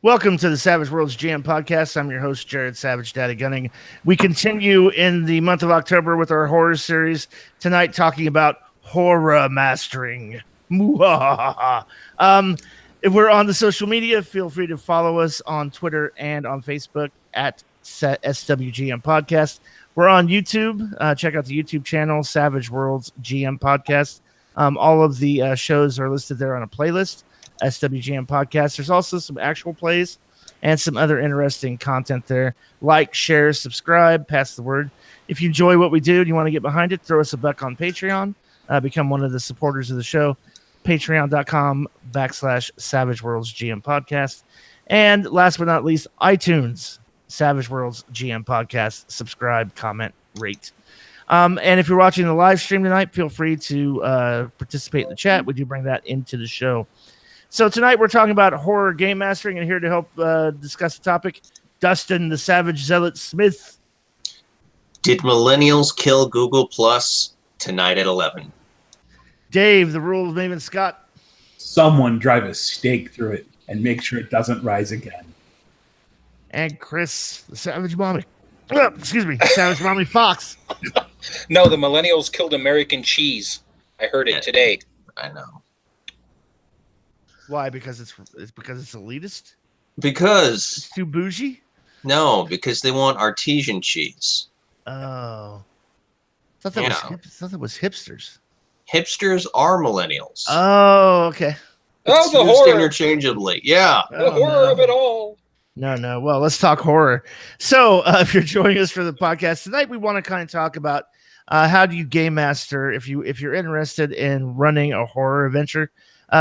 Welcome to the Savage Worlds GM podcast. I'm your host, Jared Savage Daddy Gunning. We continue in the month of October with our horror series. Tonight, talking about horror mastering. If we're on the social media, feel free to follow us on Twitter and on Facebook at SWGM Podcast. We're on YouTube. Check out the YouTube channel, Savage Worlds GM Podcast. All of the shows are listed there on a playlist. SWGM Podcast. There's also some actual plays and some other interesting content there. Like, share, subscribe, pass the word. If you enjoy what we do and you want to get behind it, throw us a buck on Patreon. Become one of the supporters of the show. Patreon.com/Savage Worlds GM Podcast. And last but not least, iTunes, Savage Worlds GM Podcast. Subscribe, comment, rate. And if you're watching the live stream tonight, feel free to participate in the chat. We do bring that into the show. So tonight we're talking about horror game mastering, and here to help discuss the topic, Dustin, the Savage Zealot Smith. Did millennials kill Google Plus tonight at 11? Dave, the rule of Maven Scott. Someone drive a stake through it and make sure it doesn't rise again. And Chris, the Savage Mommy. Savage Mommy Fox. No, the millennials killed American cheese. I heard it today. I know. Why? Because it's elitist? Because It's too bougie? no, because they want artesian cheese. Oh. I thought that was hipsters. Hipsters are millennials. Oh, okay. Oh, the Used horror. interchangeably. Yeah. The horror of it all. No. Well, let's talk horror. So, if you're joining us for the podcast tonight, we want to kind of talk about how do you game master if you're interested in running a horror adventure.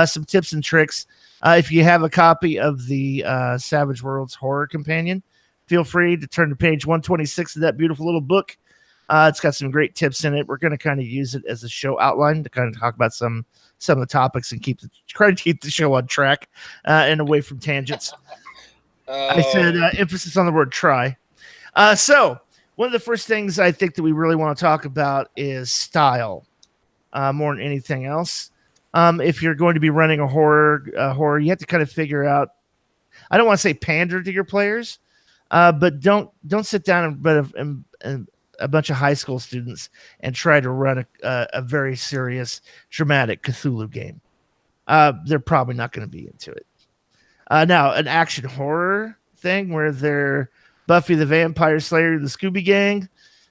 Some tips and tricks. If you have a copy of the Savage Worlds Horror Companion, feel free to turn to page 126 of that beautiful little book. It's got some great tips in it. We're going to kind of use it as a show outline to kind of talk about some of the topics and try to keep the show on track and away from tangents. I said emphasis on the word try. So one of the first things I think that we really want to talk about is style more than anything else. If you're going to be running a horror, you have to kind of figure out. I don't want to say pander to your players, but don't sit down and a bunch of high school students and try to run a very serious, dramatic Cthulhu game. They're probably not going to be into it. Now, an action horror thing where they're Buffy the Vampire Slayer, the Scooby Gang,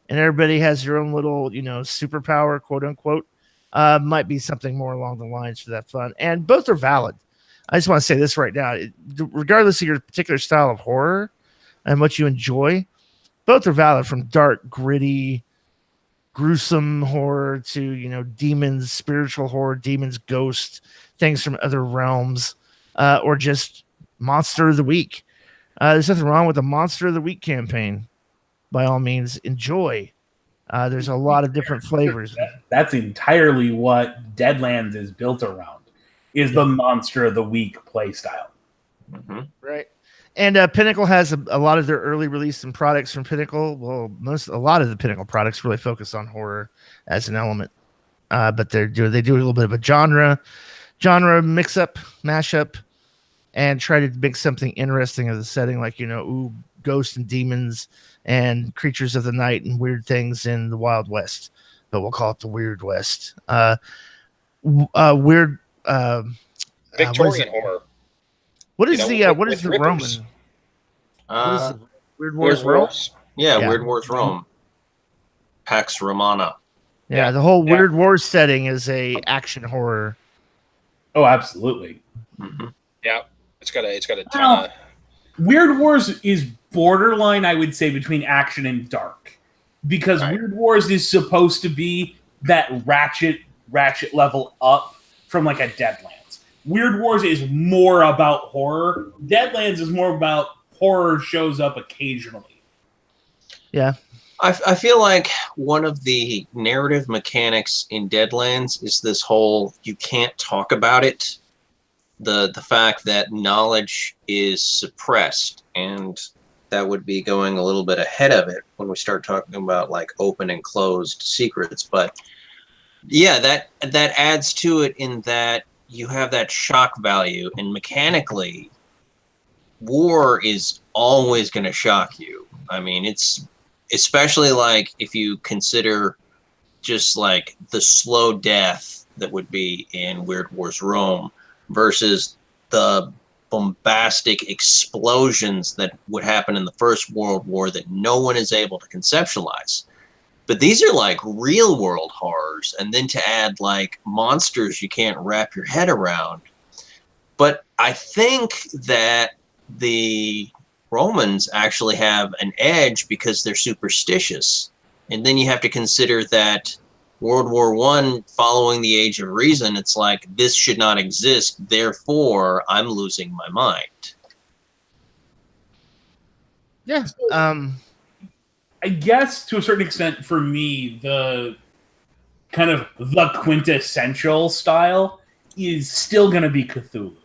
and everybody has your own little, superpower, quote unquote. Might be something more along the lines for that fun. And both are valid. I just want to say this right now. Regardless of your particular style of horror and what you enjoy, both are valid, from dark, gritty, gruesome horror to, demons, spiritual horror, demons, ghosts, things from other realms, or just Monster of the Week. There's nothing wrong with a Monster of the Week campaign. By all means, enjoy. There's a lot of different flavors. That's entirely what Deadlands is built around, is the Monster of the Week play style. Mm-hmm. Right. And Pinnacle has a lot of their early release and products from Pinnacle. Well, a lot of the Pinnacle products really focus on horror as an element. But they do a little bit of a genre mix-up, mashup, and try to make something interesting of the setting, like, ghosts and demons and creatures of the night and weird things in the Wild West, but we'll call it the Weird West. Weird Victorian horror. What is the Roman? Rippers. What is the Weird Wars Rome? Yeah, Weird Wars Rome. Pax Romana. Yeah, the whole Weird Wars setting is a action horror. Oh, absolutely. Mm-hmm. Yeah, it's got a ton of. Weird Wars is borderline, I would say, between action and dark, because Weird Wars is supposed to be that ratchet level up from like a Deadlands. Weird Wars is more about horror. Deadlands is more about horror shows up occasionally. Yeah. I feel like one of the narrative mechanics in Deadlands is this whole you can't talk about it. The fact that knowledge is suppressed, and that would be going a little bit ahead of it when we start talking about like open and closed secrets. But yeah, that adds to it in that you have that shock value, and mechanically war is always going to shock you. I mean, it's especially like if you consider just like the slow death that would be in Weird Wars Rome versus the bombastic explosions that would happen in the First World War that no one is able to conceptualize. But these are like real world horrors, and then to add like monsters you can't wrap your head around. But I think that the Romans actually have an edge because they're superstitious. And then you have to consider that World War I, following the Age of Reason, it's like, this should not exist, therefore I'm losing my mind. Yeah. I guess to a certain extent, for me, the kind of the quintessential style is still going to be Cthulhu.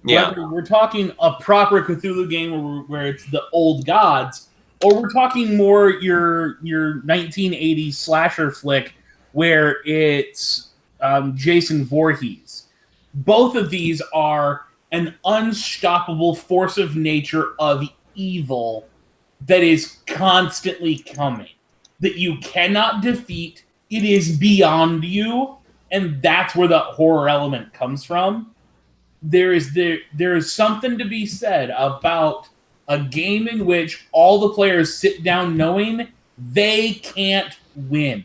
Yeah. Whether we're talking a proper Cthulhu game where it's the old gods, or we're talking more your 1980s slasher flick where it's Jason Voorhees. Both of these are an unstoppable force of nature of evil that is constantly coming, that you cannot defeat. It is beyond you, and that's where the horror element comes from. There is something to be said about a game in which all the players sit down knowing they can't win.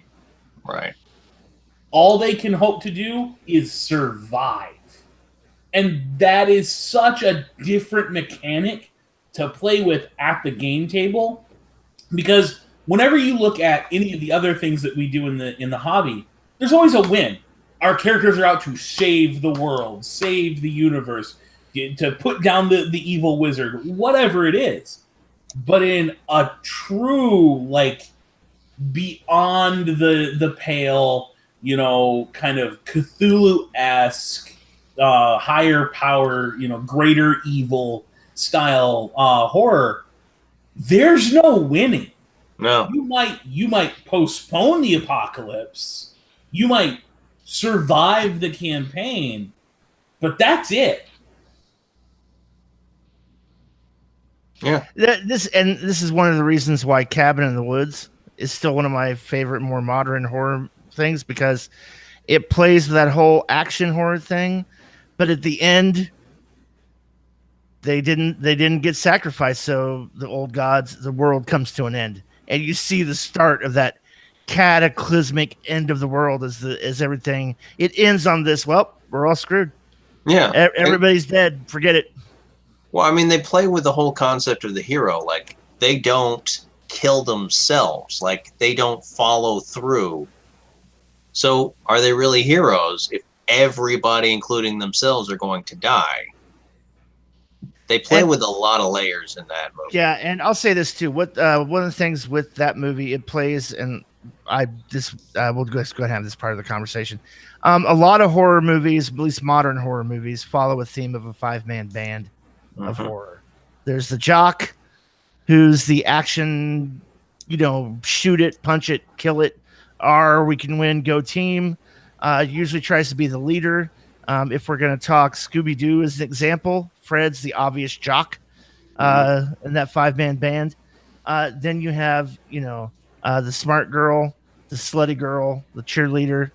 Right. All they can hope to do is survive. And that is such a different mechanic to play with at the game table, because whenever you look at any of the other things that we do in the hobby, there's always a win. Our characters are out to save the world, save the universe, to put down the evil wizard, whatever it is. But in a true, like, beyond the pale, kind of Cthulhu-esque, higher power, greater evil style horror, there's no winning. No. You might postpone the apocalypse. You might survive the campaign, but that's it. Yeah. This is one of the reasons why Cabin in the Woods is still one of my favorite, more modern horror things, because it plays that whole action horror thing, but at the end, they didn't get sacrificed, so the old gods, the world comes to an end, and you see the start of that cataclysmic end of the world as everything. It ends on this. Well, we're all screwed. Yeah. Everybody's dead. Forget it. Well, I mean, they play with the whole concept of the hero. Like, they don't kill themselves. Like, they don't follow through. So, are they really heroes if everybody, including themselves, are going to die? They play with a lot of layers in that movie. Yeah, and I'll say this too. What one of the things with that movie, it plays, and we'll just go ahead and have this part of the conversation. A lot of horror movies, at least modern horror movies, follow a theme of a 5-man band of horror. There's the jock, who's the action, shoot it, punch it, kill it, we can win, go team. Usually tries to be the leader. If we're going to talk Scooby-Doo as an example, Fred's the obvious jock in that 5-man band. Then you have, the smart girl, the slutty girl, the cheerleader,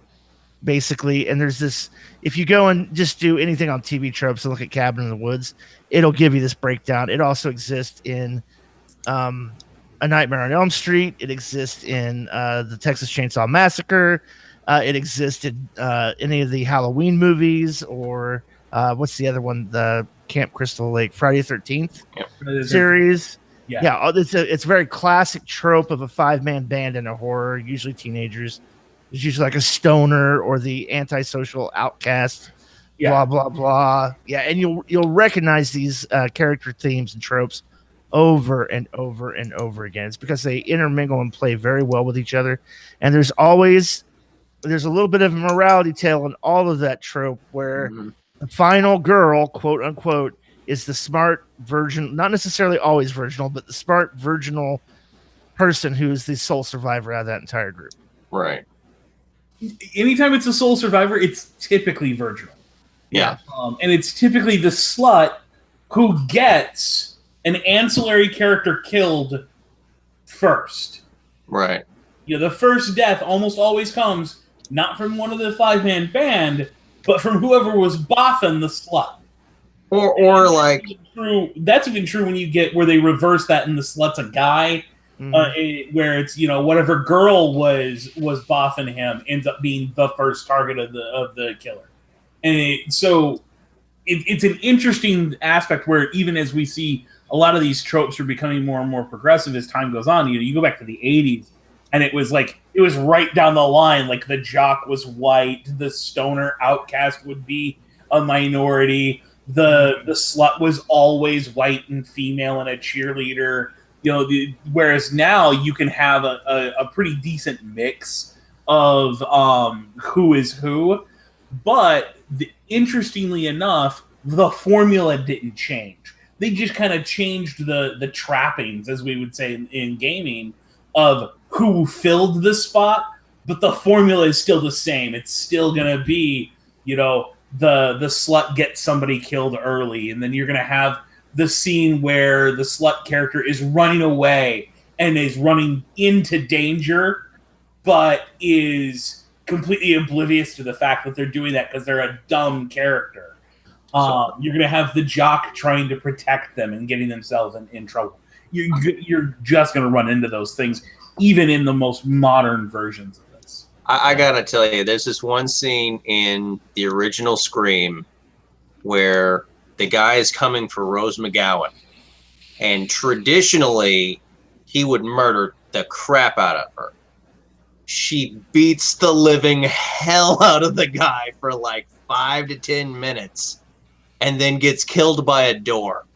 basically. And there's this, if you go and just do anything on TV tropes and look at Cabin in the Woods, it'll give you this breakdown. It also exists in A Nightmare on Elm Street. It exists in the Texas Chainsaw Massacre. It exists in any of the Halloween movies, or what's the other one? The Camp Crystal Lake, Friday the 13th series. Yeah, it's a very classic trope of a 5-man band in a horror, usually teenagers. There's usually like a stoner or the antisocial outcast, blah, blah, blah. Yeah, and you'll recognize these character themes and tropes over and over and over again. It's because they intermingle and play very well with each other. And there's a little bit of a morality tale in all of that trope where the final girl, quote unquote, is the smart virgin, not necessarily always virginal, but the smart virginal person who is the sole survivor out of that entire group. Right. Anytime it's a sole survivor, it's typically virginal. Yeah. And it's typically the slut who gets an ancillary character killed first. Right. The first death almost always comes not from one of the 5-man band, but from whoever was boffing the slut. Or like that's even true when you get where they reverse that and the slut's a guy, where it's whatever girl was boffing him ends up being the first target of the killer, and so it's an interesting aspect where even as we see a lot of these tropes are becoming more and more progressive as time goes on. You go back to the 80s, and it was right down the line. Like the jock was white, the stoner outcast would be a minority. The slut was always white and female and a cheerleader. Whereas now you can have a pretty decent mix of who is who. But interestingly enough, the formula didn't change. They just kind of changed the trappings, as we would say in gaming, of who filled the spot. But the formula is still the same. It's still going to be, the slut gets somebody killed early, and then you're going to have the scene where the slut character is running away and is running into danger, but is completely oblivious to the fact that they're doing that because they're a dumb character. You're going to have the jock trying to protect them and getting themselves in trouble. You're just going to run into those things, even in the most modern versions of this. I gotta tell you, there's this one scene in the original Scream where the guy is coming for Rose McGowan, and traditionally he would murder the crap out of her. She beats the living hell out of the guy for like 5 to 10 minutes and then gets killed by a door.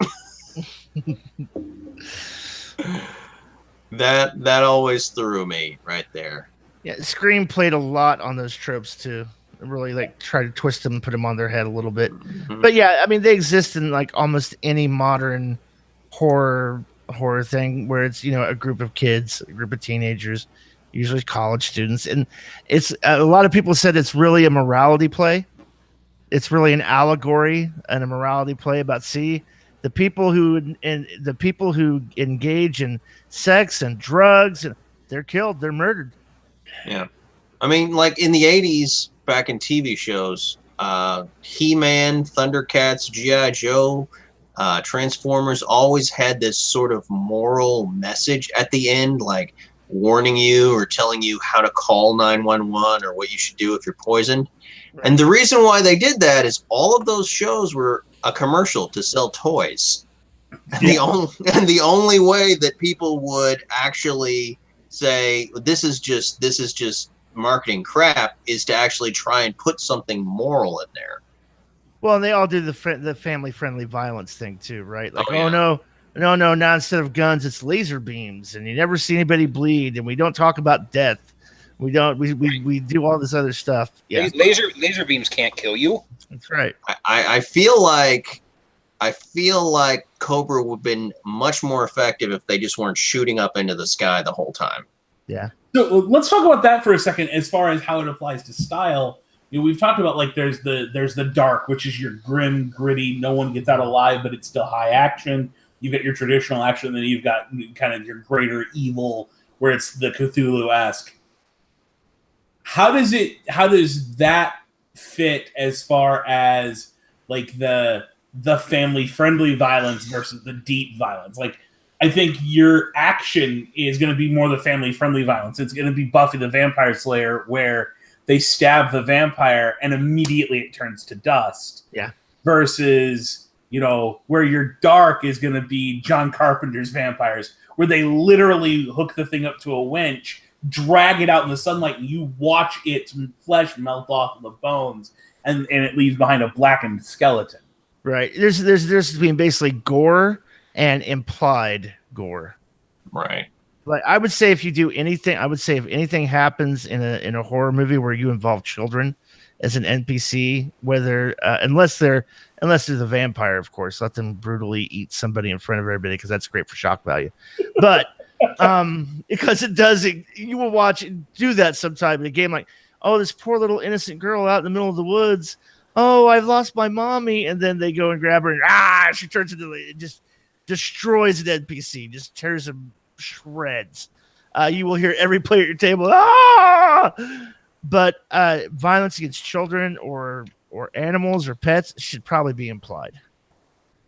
That always threw me right there. Yeah, Scream played a lot on those tropes too. Really try to twist them and put them on their head a little bit. Mm-hmm. But yeah, I mean they exist in like almost any modern horror thing where it's a group of kids, a group of teenagers, usually college students, and it's a lot of people said it's really a morality play. It's really an allegory and a morality play about the people who engage in sex and drugs, and they're killed, they're murdered. Yeah, I mean, like in the 80s, back in TV shows, He-Man, Thundercats, G.I. Joe, Transformers always had this sort of moral message at the end, like warning you or telling you how to call 911 or what you should do if you're poisoned. Right. And the reason why they did that is all of those shows were a commercial to sell toys. And the only way that people would actually say this is just marketing crap is to actually try and put something moral in there. Well, and they all do the family friendly violence thing too, right? Like, no, now instead of guns, it's laser beams, and you never see anybody bleed, and we don't talk about death. We do all this other stuff. Yeah, laser beams can't kill you. That's right. I feel like Cobra would have been much more effective if they just weren't shooting up into the sky the whole time. Yeah. So let's talk about that for a second. As far as how it applies to style, we've talked about like there's the dark, which is your grim, gritty, no one gets out alive, but it's still high action. You've got your traditional action, and then you've got kind of your greater evil, where it's the Cthulhu-esque. How does that fit as far as like the family-friendly violence versus the deep violence? Like, I think your action is going to be more the family-friendly violence. It's going to be Buffy the Vampire Slayer, where they stab the vampire and immediately it turns to dust. Yeah. Versus, where your dark is going to be John Carpenter's vampires, where they literally hook the thing up to a winch, drag it out in the sunlight, and you watch its flesh melt off of the bones, and it leaves behind a blackened skeleton. Right. There's between basically gore and implied gore. Right. Like I would say if anything happens in a horror movie where you involve children as an NPC, whether unless they're the vampire, of course, let them brutally eat somebody in front of everybody because that's great for shock value. But because you will watch it do that sometime in a game, like, oh, this poor little innocent girl out in the middle of the woods. Oh, I've lost my mommy, and then they go and grab her, and she turns into just destroys an NPC, just tears him shreds. You will hear every player at your table, ah! But violence against children or animals or pets should probably be implied.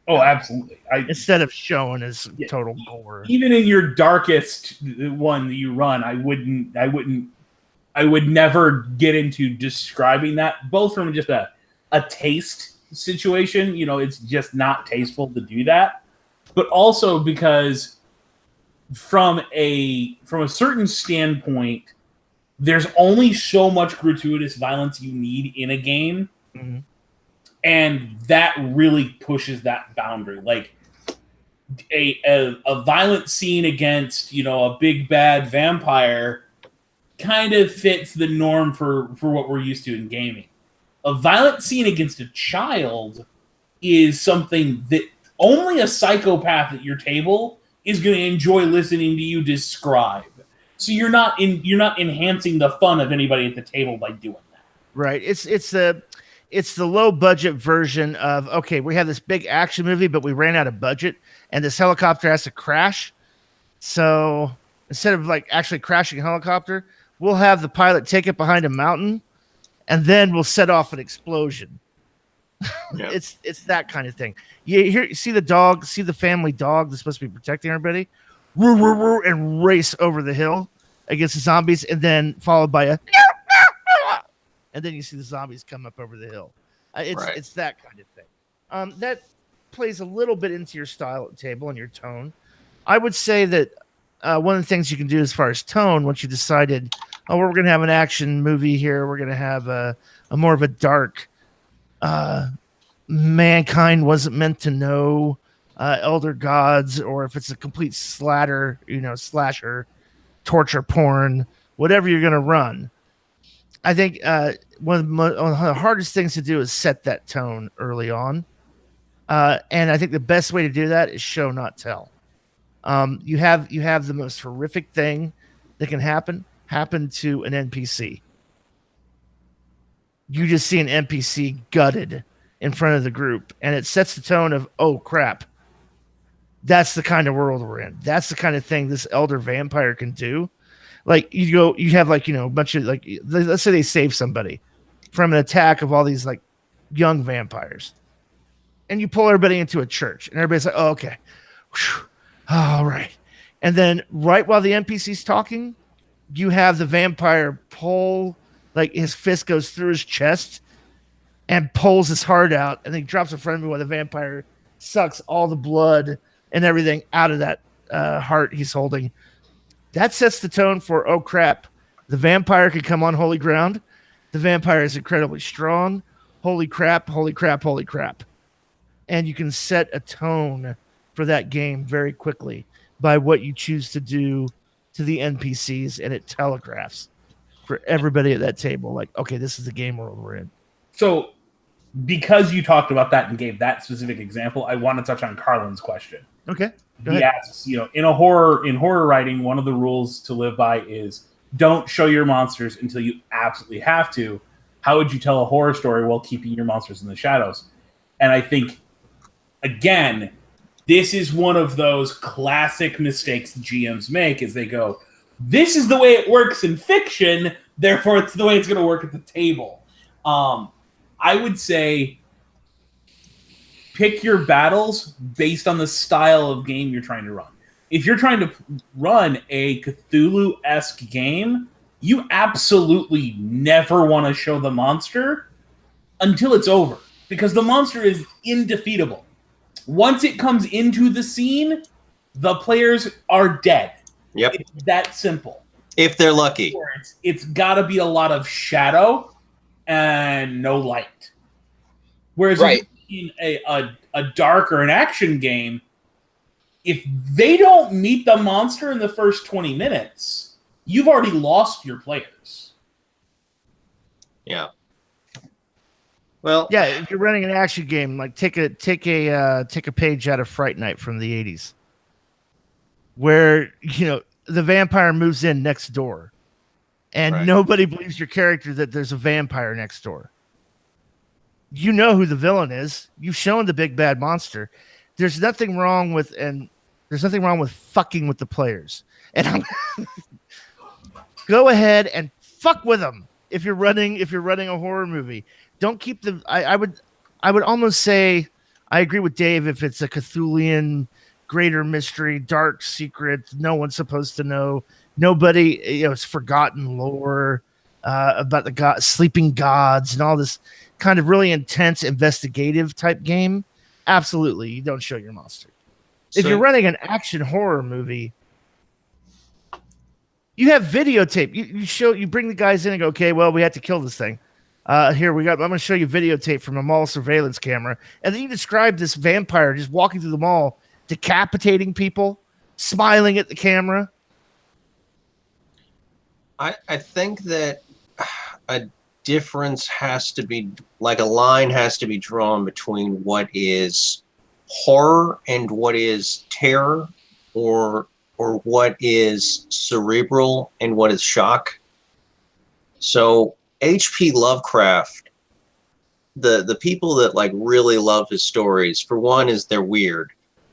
Oh, absolutely. Instead of showing as Yeah. total gore. Even in your darkest one that you run, I would never get into describing that, both from just a taste situation, it's just not tasteful to do that, but also because from a certain standpoint, there's only so much gratuitous violence you need in a game. Mm-hmm. And that really pushes that boundary. Like a violent scene against, a big bad vampire kind of fits the norm for what we're used to in gaming. A violent scene against a child is something that only a psychopath at your table is going to enjoy listening to you describe. So you're not enhancing the fun of anybody at the table by doing that. Right. It's the low budget version of, okay, we have this big action movie, but we ran out of budget and this helicopter has to crash. So instead of like actually crashing a helicopter, we'll have the pilot take it behind a mountain and then we'll set off an explosion. Yeah. It's that kind of thing. You see the family dog that's supposed to be protecting everybody, and race over the hill against the zombies, and then followed by a and then you see the zombies come up over the hill. It's that kind of thing. That plays a little bit into your style at the table and your tone. I would say that one of the things you can do as far as tone, once you decided, we're going to have an action movie here, we're going to have a more of a dark, mankind wasn't meant to know, elder gods, or if it's a complete slasher, torture porn, whatever you're going to run. I think one of the hardest things to do is set that tone early on. And I think the best way to do that is show, not tell. You have the most horrific thing that can happen to an NPC. You just see an NPC gutted in front of the group, and it sets the tone of, oh crap, that's the kind of world we're in. That's the kind of thing this elder vampire can do. Like you have like, a bunch of like, let's say they save somebody from an attack of all these like young vampires, and you pull everybody into a church, and everybody's like, oh, okay. Whew. All right. And then right while the NPC's talking, you have the vampire pull, like his fist goes through his chest and pulls his heart out, and then he drops in front of me while the vampire sucks all the blood and everything out of that heart he's holding. That sets the tone for, oh crap, the vampire can come on holy ground. The vampire is incredibly strong. Holy crap, holy crap, holy crap. And you can set a tone for that game very quickly by what you choose to do to the NPCs, and it telegraphs for everybody at that table, like, okay, this is the game world we're in. So because you talked about that and gave that specific example, I want to touch on Carlin's question. Okay. He asks, in horror writing, one of the rules to live by is don't show your monsters until you absolutely have to. How would you tell a horror story while keeping your monsters in the shadows? And I think, again, this is one of those classic mistakes the GMs make, is they go, this is the way it works in fiction, therefore it's the way it's going to work at the table. I would say pick your battles based on the style of game you're trying to run. If you're trying to run a Cthulhu-esque game, you absolutely never want to show the monster until it's over, because the monster is indefeatable. Once it comes into the scene, the players are dead. Yep. It's that simple. If they're lucky. It's got to be a lot of shadow and no light. Whereas in a dark or an action game, if they don't meet the monster in the first 20 minutes, you've already lost your players. Yeah. Well, yeah, if you're running an action game, like take a page out of Fright Night from the 80s, where the vampire moves in next door, and nobody believes your character that there's a vampire next door. You know who the villain is. You've shown the big bad monster. there's nothing wrong with fucking with the players. And I'm go ahead and fuck with them if you're running a horror movie. Don't keep the. I would almost say I agree with Dave if it's a Cthulhian greater mystery, dark secret, no one's supposed to know. Nobody, it's forgotten lore about the sleeping gods and all this kind of really intense investigative type game. Absolutely, you don't show your monster. If you're running an action horror movie, you have videotape. You bring the guys in and go, okay, well, we had to kill this thing. I'm going to show you videotape from a mall surveillance camera. And then you describe this vampire just walking through the mall, decapitating people, smiling at the camera. I think that a difference has to be, like a line has to be drawn between what is horror and what is terror, or what is cerebral and what is shock. So H.P. Lovecraft, the people that like really love his stories, for one, is they're weird,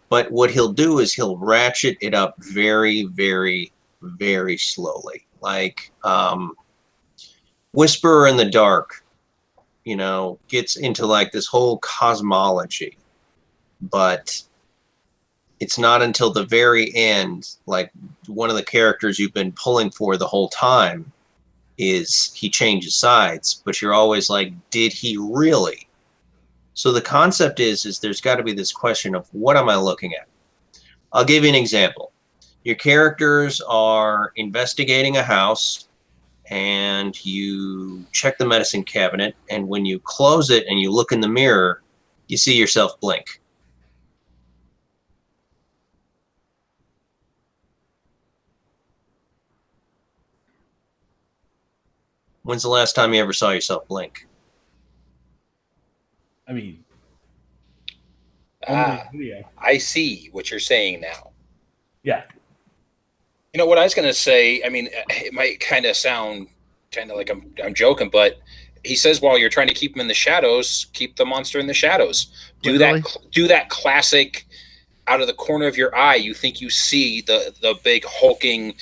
but what he'll do is he'll ratchet it up very, very, very slowly. Like Whisperer in the Dark, gets into like this whole cosmology, but it's not until the very end, like one of the characters you've been pulling for the whole time, is he changes sides, but you're always like, did he really? So the concept is there's got to be this question of, what am I looking at? I'll give you an example. Your characters are investigating a house, and you check the medicine cabinet, and when you close it and you look in the mirror, you see yourself blink. When's the last time you ever saw yourself blink? I mean, I see what you're saying now. Yeah. What I was going to say, I mean, it might kind of sound kind of like I'm joking, but he says while you're trying to keep him in the shadows, keep the monster in the shadows. Do that classic out of the corner of your eye, you think you see the big hulking,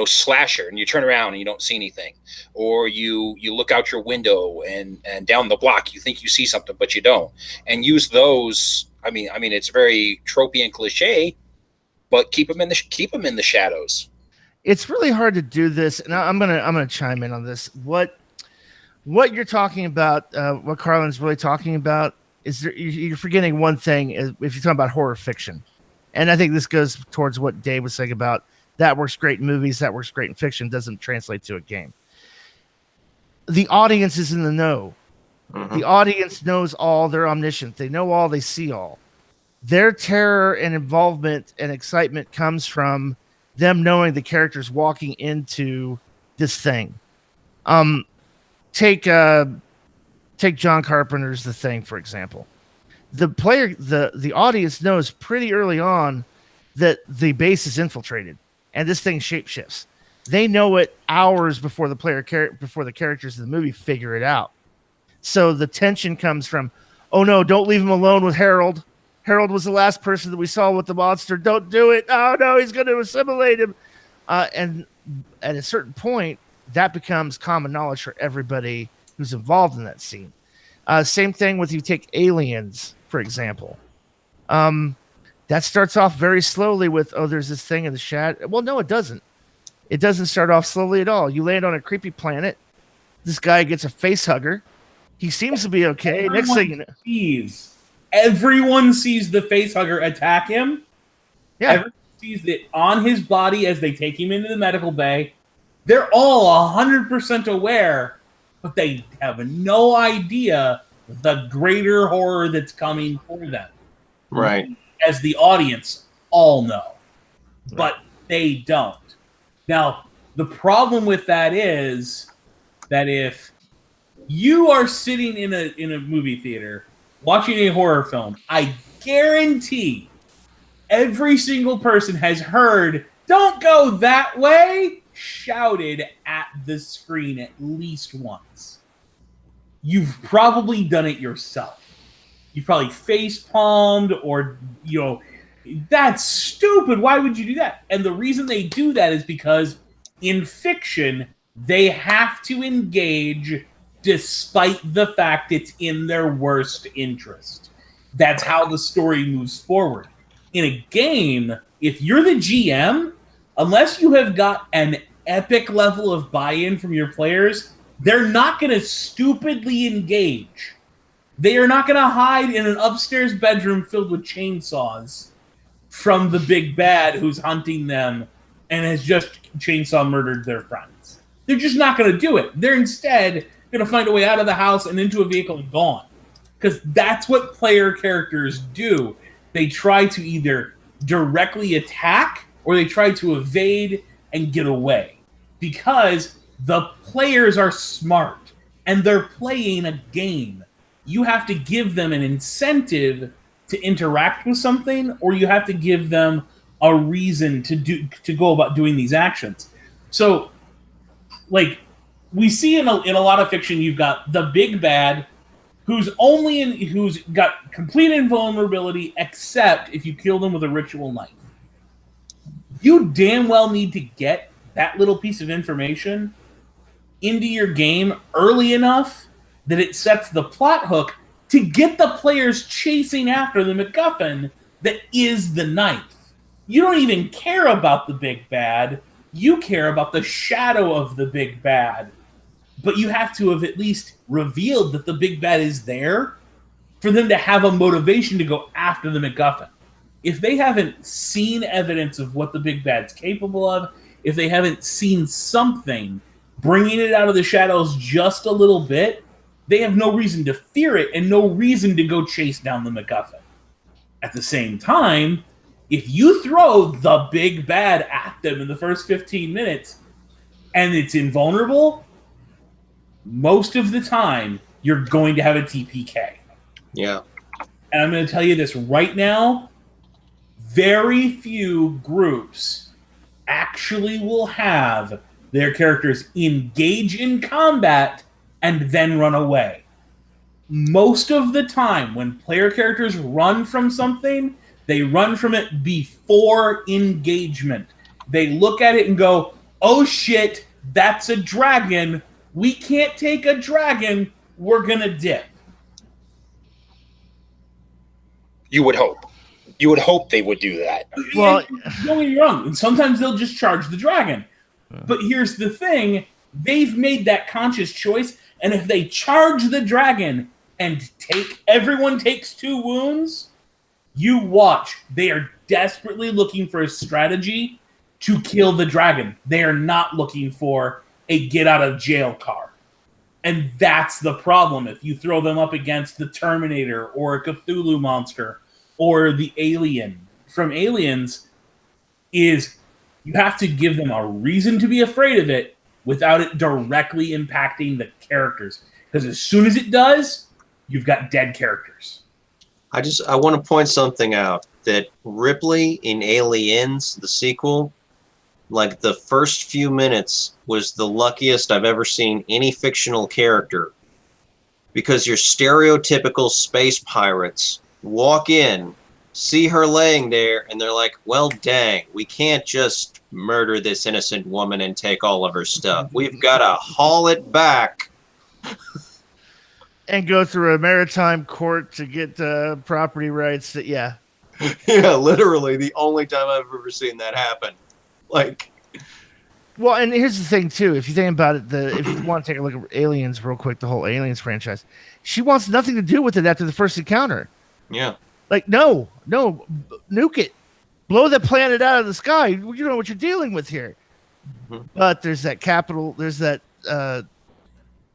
slasher, and you turn around and you don't see anything. Or you look out your window and down the block, you think you see something, but you don't. And use those. I mean, it's very tropey and cliche, but keep them in the shadows. It's really hard to do this, and I'm gonna chime in on this. What you're talking about, what Carlin's really talking about, is you're forgetting one thing. If you're talking about horror fiction, and I think this goes towards what Dave was saying about that works great in movies, that works great in fiction, doesn't translate to a game. The audience is in the know. Mm-hmm. The audience knows all. They're omniscient. They know all. They see all. Their terror and involvement and excitement comes from them knowing the characters walking into this thing. Take John Carpenter's The Thing, for example. The audience knows pretty early on that the base is infiltrated and this thing shapeshifts. They know it hours before the characters in the movie figure it out. So the tension comes from, oh no, don't leave him alone with Harold. Harold was the last person that we saw with the monster. Don't do it. Oh no, he's going to assimilate him. And at a certain point, that becomes common knowledge for everybody who's involved in that scene. Same thing with, you take Aliens, for example. That starts off very slowly with, oh, there's this thing in the shadow. Well, no, it doesn't. It doesn't start off slowly at all. You land on a creepy planet. This guy gets a face hugger. He seems to be okay. Next thing you know, everyone sees the face hugger attack him. Yeah. Everyone sees it on his body as they take him into the medical bay. They're all 100% aware, but they have no idea the greater horror that's coming for them. Right. As the audience all know, but they don't. Now, the problem with that is that if you are sitting in a movie theater watching a horror film, I guarantee every single person has heard, "Don't go that way," shouted at the screen at least once. You've probably done it yourself. You've probably face palmed or that's stupid. Why would you do that? And the reason they do that is because in fiction, they have to engage despite the fact it's in their worst interest. That's how the story moves forward. In a game, if you're the GM, unless you have got an epic level of buy-in from your players, they're not going to stupidly engage. They are not going to hide in an upstairs bedroom filled with chainsaws from the big bad who's hunting them and has just chainsaw murdered their friends. They're just not going to do it. They're instead going to find a way out of the house and into a vehicle and gone. Because that's what player characters do. They try to either directly attack or they try to evade and get away. Because the players are smart and they're playing a game. You have to give them an incentive to interact with something, or you have to give them a reason to go about doing these actions. So, like, we see in a lot of fiction, you've got the big bad who's got complete invulnerability, except if you kill them with a ritual knife. You damn well need to get that little piece of information into your game early enough that it sets the plot hook to get the players chasing after the MacGuffin that is the knife. You don't even care about the big bad. You care about the shadow of the big bad. But you have to have at least revealed that the big bad is there for them to have a motivation to go after the MacGuffin. If they haven't seen evidence of what the big bad's capable of, if they haven't seen something bringing it out of the shadows just a little bit, they have no reason to fear it and no reason to go chase down the MacGuffin. At the same time, if you throw the big bad at them in the first 15 minutes and it's invulnerable, most of the time you're going to have a TPK. Yeah. And I'm going to tell you this right now, very few groups actually will have their characters engage in combat and then run away. Most of the time, when player characters run from something, they run from it before engagement. They look at it and go, oh shit, that's a dragon. We can't take a dragon. We're going to dip. You would hope. You would hope they would do that. Well, don't get me wrong. And sometimes they'll just charge the dragon. But here's the thing. They've made that conscious choice. And if they charge the dragon and everyone takes 2 wounds, you watch. They are desperately looking for a strategy to kill the dragon. They are not looking for a get-out-of-jail card. And that's the problem. If you throw them up against the Terminator or a Cthulhu monster or the alien from Aliens, is you have to give them a reason to be afraid of it without it directly impacting the characters. Because as soon as it does, you've got dead characters. I want to point something out, that Ripley in Aliens, the sequel, like the first few minutes was the luckiest I've ever seen any fictional character. Because your stereotypical space pirates walk in, see her laying there, and they're like, well, dang, we can't just murder this innocent woman and take all of her stuff. We've got to haul it back. And go through a maritime court to get property rights. Yeah, literally the only time I've ever seen that happen. Like, well, and here's the thing too. If you think about it, if you want to take a look at Aliens real quick, the whole Aliens franchise, she wants nothing to do with it after the first encounter. Yeah, like no, nuke it, blow the planet out of the sky. You know what you're dealing with here. Mm-hmm. But there's that capital. There's that.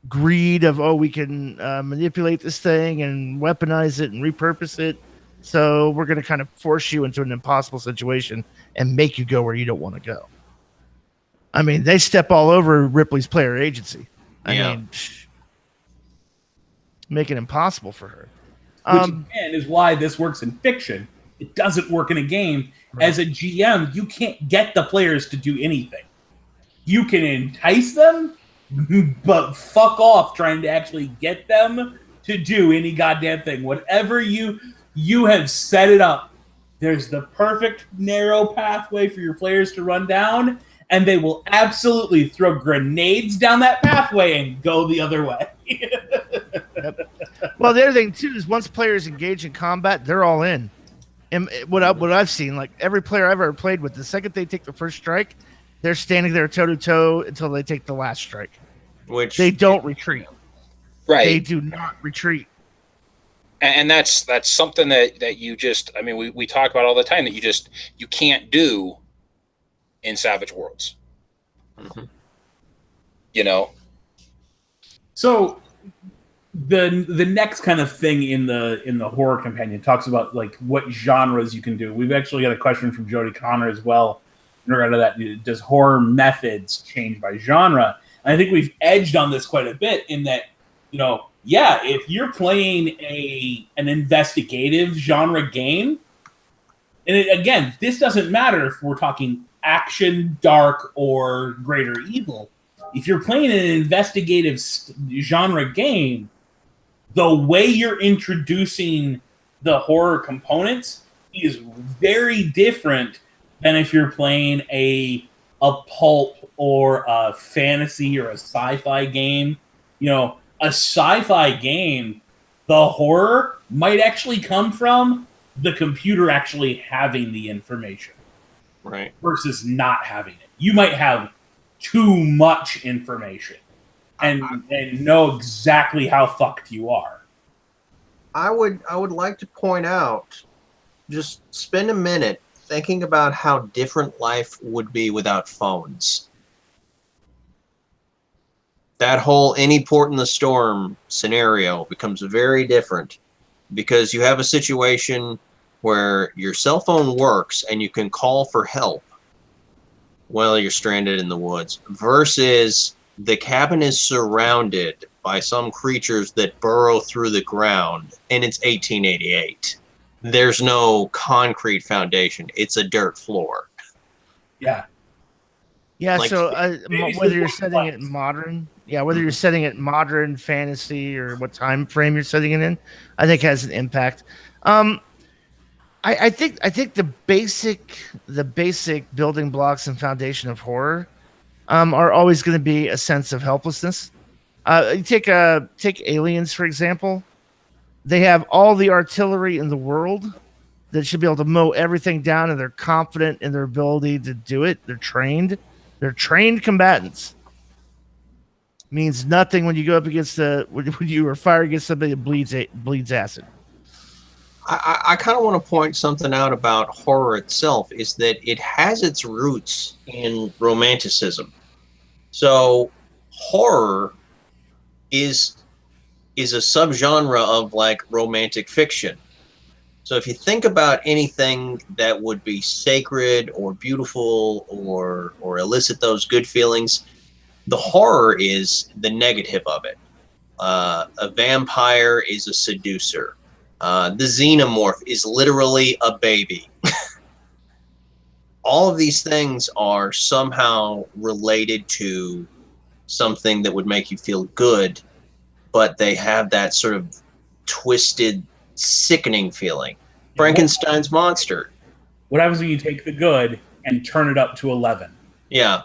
Greed of, we can manipulate this thing and weaponize it and repurpose it, so we're going to kind of force you into an impossible situation and make you go where you don't want to go. I mean, they step all over Ripley's player agency. I mean, make it impossible for her. Which again is why this works in fiction. It doesn't work in a game. Right. As a GM, you can't get the players to do anything. You can entice them, but fuck off trying to actually get them to do any goddamn thing. Whatever you have set it up there's the perfect narrow pathway for your players to run down, and they will absolutely throw grenades down that pathway and go the other way. Yep. Well, the other thing too is once players engage in combat, they're all in. And what I've seen, like every player I've ever played with, the second they take the first strike, they're standing there toe to toe until they take the last strike. Which They don't retreat. Right. They do not retreat. And that's something that you just, I mean, we talk about all the time that you can't do in Savage Worlds. Mm-hmm. You know? So the next kind of thing in the horror companion talks about like what genres you can do. We've actually got a question from Jody Connor as well in regard to that. Does horror methods change by genre? And I think we've edged on this quite a bit in that, yeah, if you're playing an investigative genre game, and again, this doesn't matter if we're talking action, dark, or greater evil. If you're playing an investigative genre game, the way you're introducing the horror components is very different than if you're playing a pulp or a fantasy or a sci-fi game. A sci-fi game, the horror might actually come from the computer actually having the information. Right. Versus not having it. You might have too much information and know exactly how fucked you are. I would like to point out, just spend a minute thinking about how different life would be without phones. That whole any port in the storm scenario becomes very different because you have a situation where your cell phone works and you can call for help while you're stranded in the woods versus the cabin is surrounded by some creatures that burrow through the ground and it's 1888. There's no concrete foundation. It's a dirt floor. Yeah. Yeah, Like, so whether you're setting it modern, whether you're setting it modern, fantasy, or what time frame you're setting it in, I think has an impact. I think the basic building blocks and foundation of horror are always going to be a sense of helplessness. You take Aliens, for example. They have all the artillery in the world that should be able to mow everything down, and they're confident in their ability to do it. They're trained. They're trained combatants. Means nothing when you go up against when you are firing against somebody that bleeds acid. I kind of want to point something out about horror itself is that it has its roots in romanticism. So horror is a subgenre of like romantic fiction. So if you think about anything that would be sacred or beautiful or elicit those good feelings, the horror is the negative of it. A vampire is a seducer. The xenomorph is literally a baby. All of these things are somehow related to something that would make you feel good, but they have that sort of twisted, sickening feeling. Frankenstein's monster. What happens when you take the good and turn it up to 11? Yeah.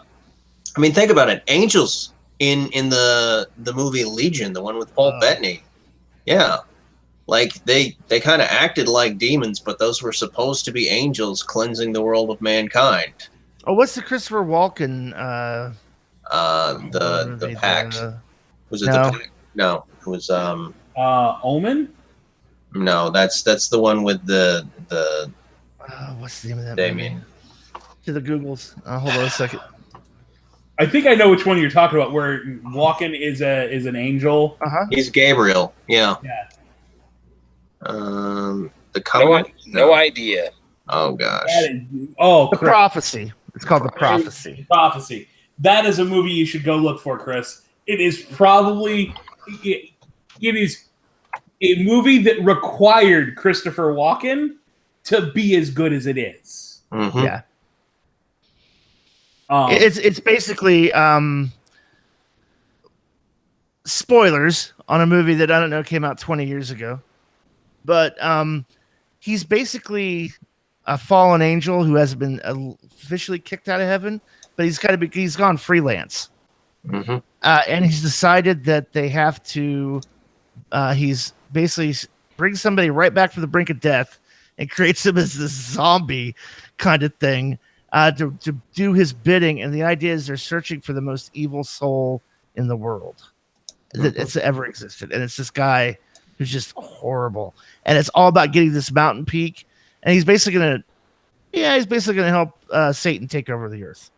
I mean, think about it. Angels in the movie Legion, the one with Paul Bettany. Yeah. Like, they kind of acted like demons, but those were supposed to be angels cleansing the world of mankind. Oh, what's the Christopher Walken? The Pact. Was it No. the Pact? No. It was, Omen? No, that's the one with the what's the name of that Damien. movie? To the Googles. Hold on a second. I think I know which one you're talking about. Where Walken is an angel. He's Gabriel. Yeah. Yeah. The Covenant. No idea. Oh gosh. The Prophecy. It's called The Prophecy. Prophecy. That is a movie you should go look for, Chris. It is probably it is a movie that required Christopher Walken to be as good as it is. Mm-hmm. Yeah. It's basically spoilers on a movie that I don't know came out 20 years ago, but he's basically a fallen angel who hasn't been officially kicked out of heaven, but he's gone freelance. Mm-hmm. And he's decided that they have to. He's basically brings somebody right back from the brink of death and creates him as this zombie kind of thing to do his bidding. And the idea is they're searching for the most evil soul in the world that's ever existed, and it's this guy who's just horrible. And it's all about getting this mountain peak, and he's basically gonna help Satan take over the earth.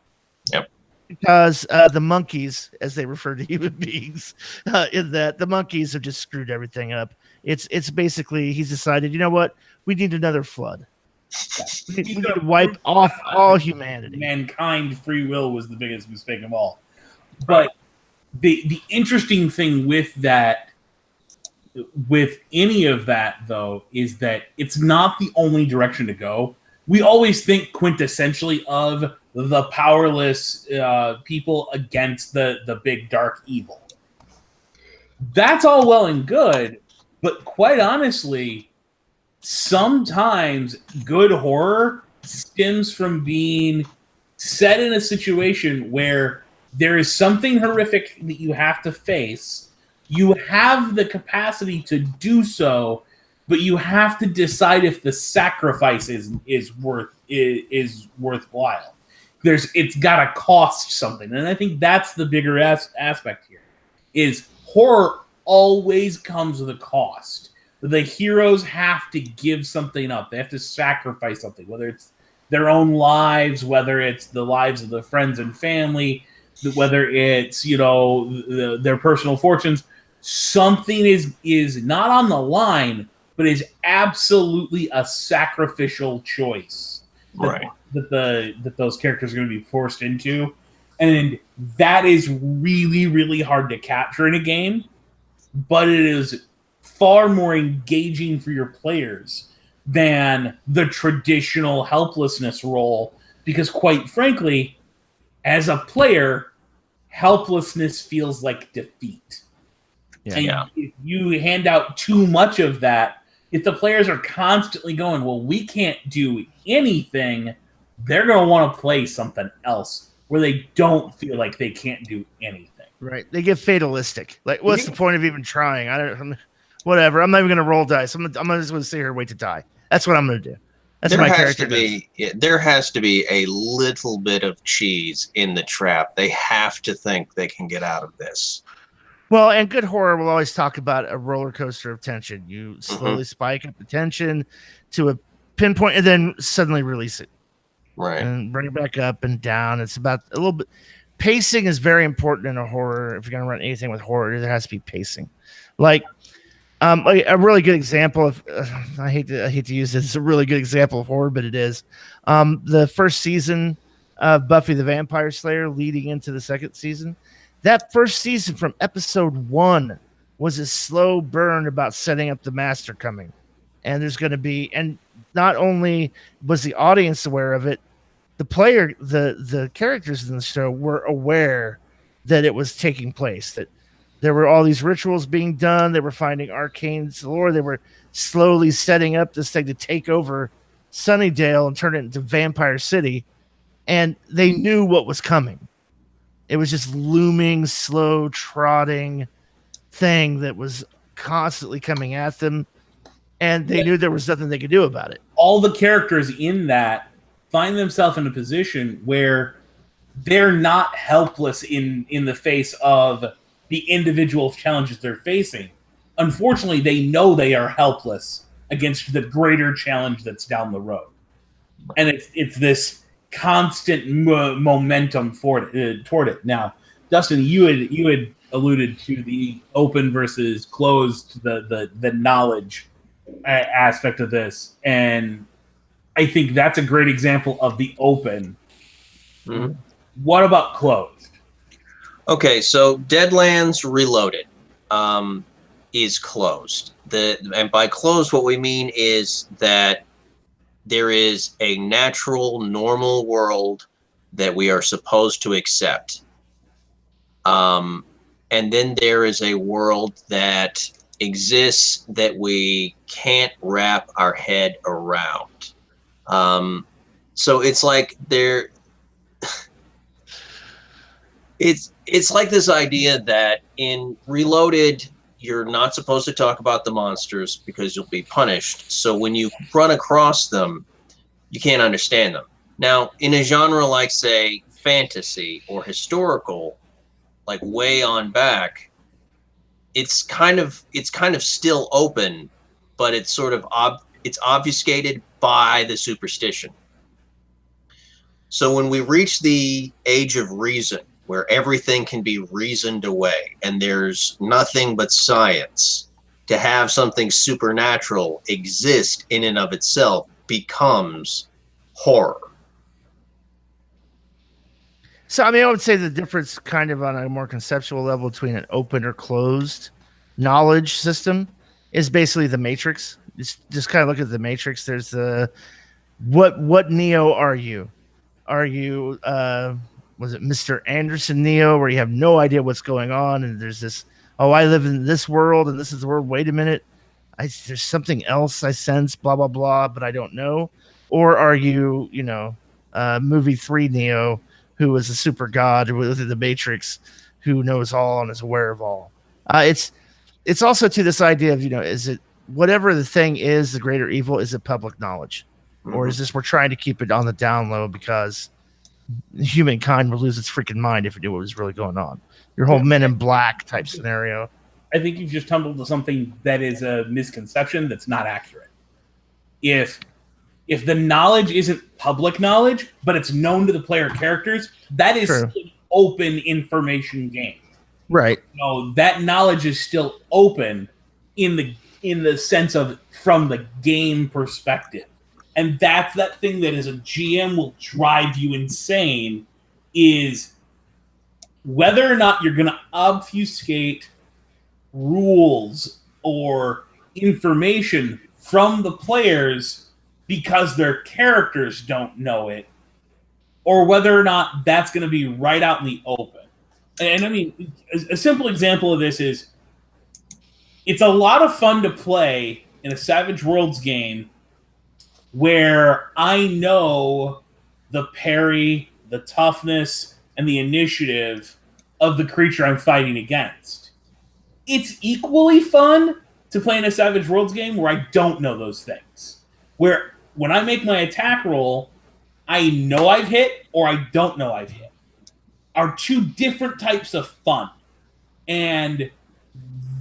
Yep. Because the monkeys, as they refer to human beings, in that the monkeys have just screwed everything up. It's basically he's decided, you know what, we need another flood. We need to wipe off all humanity. Mankind free will was the biggest mistake of all. But the interesting thing with that, with any of that though, is that it's not the only direction to go. We always think quintessentially of the powerless people against the big dark evil. That's all well and good, but quite honestly, sometimes good horror stems from being set in a situation where there is something horrific that you have to face. You have the capacity to do so, but you have to decide if the sacrifice is worthwhile. It's got to cost something, and I think that's the bigger aspect here. Is horror always comes with a cost. The heroes have to give something up. They have to sacrifice something, whether it's their own lives, whether it's the lives of the friends and family, whether it's their personal fortunes. Something is not on the line, but is absolutely a sacrificial choice that those characters are going to be forced into, and that is really, really hard to capture in a game. But it is far more engaging for your players than the traditional helplessness role, because quite frankly, as a player, helplessness feels like defeat. Yeah. If you hand out too much of that, if the players are constantly going, well, we can't do anything, they're going to want to play something else where they don't feel like they can't do anything. Right. They get fatalistic. Like, what's the point of even trying? Whatever. I'm not even going to roll dice. I'm just going to sit here and wait to die. That's what I'm going to do. That's my character. There has to be a little bit of cheese in the trap. They have to think they can get out of this. Well, and good horror will always talk about a roller coaster of tension. You slowly spike up the tension to a pinpoint and then suddenly release it. Right. And bring it back up and down. It's about a little bit. Pacing is very important in a horror. If you're going to run anything with horror, there has to be pacing. Like a really good example of I hate to use this. It's a really good example of horror, but it is the first season of Buffy the Vampire Slayer leading into the second season. That first season from episode 1 was a slow burn about setting up the master coming. And there's going to be, and not only was the audience aware of it, the player, the characters in the show were aware that it was taking place, that there were all these rituals being done. They were finding arcane lore. They were slowly setting up this thing to take over Sunnydale and turn it into Vampire City. And they knew what was coming. It was just looming, slow, trotting thing that was constantly coming at them. And they knew there was nothing they could do about it. All the characters in that find themselves in a position where they're not helpless in the face of the individual challenges they're facing. Unfortunately, they know they are helpless against the greater challenge that's down the road. And it's this constant momentum toward it. Now, Dustin, you had alluded to the open versus closed, the knowledge aspect of this, and I think that's a great example of the open. Mm-hmm. What about closed? Okay, so Deadlands Reloaded is closed. And by closed, what we mean is that there is a natural, normal world that we are supposed to accept. And then there is a world that exists that we can't wrap our head around. So it's like they're it's like this idea that in Reloaded you're not supposed to talk about the monsters because you'll be punished. So when you run across them, you can't understand them. Now, in a genre like, say, fantasy or historical, like way on back, it's kind of still open, but it's sort of it's obfuscated by the superstition. So when we reach the age of reason, where everything can be reasoned away and there's nothing but science, to have something supernatural exist in and of itself becomes horror. So, I mean, I would say the difference kind of on a more conceptual level between an open or closed knowledge system is basically the Matrix. Just kind of look at the Matrix. There's the what Neo are you? Are you was it Mr. Anderson Neo, where you have no idea what's going on, and there's this, oh, I live in this world and this is the world. Wait a minute, there's something else I sense, blah blah blah, but I don't know. Or are you, movie 3 Neo, who is a super god within the Matrix, who knows all and is aware of all? It's also to this idea of, is it whatever the thing is, the greater evil, is it public knowledge? Or is this we're trying to keep it on the down low because humankind would lose its freaking mind if it knew what was really going on? Your whole Men in Black type scenario. I think you've just tumbled to something that is a misconception that's not accurate. If the knowledge isn't public knowledge, but it's known to the player characters, that is still an open information game. Right. That knowledge is still open in the sense of from the game perspective. And that's that thing that as a GM will drive you insane, is whether or not you're going to obfuscate rules or information from the players because their characters don't know it, or whether or not that's going to be right out in the open. And I mean, a simple example of this is, it's a lot of fun to play in a Savage Worlds game where I know the parry, the toughness, and the initiative of the creature I'm fighting against. It's equally fun to play in a Savage Worlds game where I don't know those things. Where when I make my attack roll, I know I've hit or I don't know I've hit. Are two different types of fun. And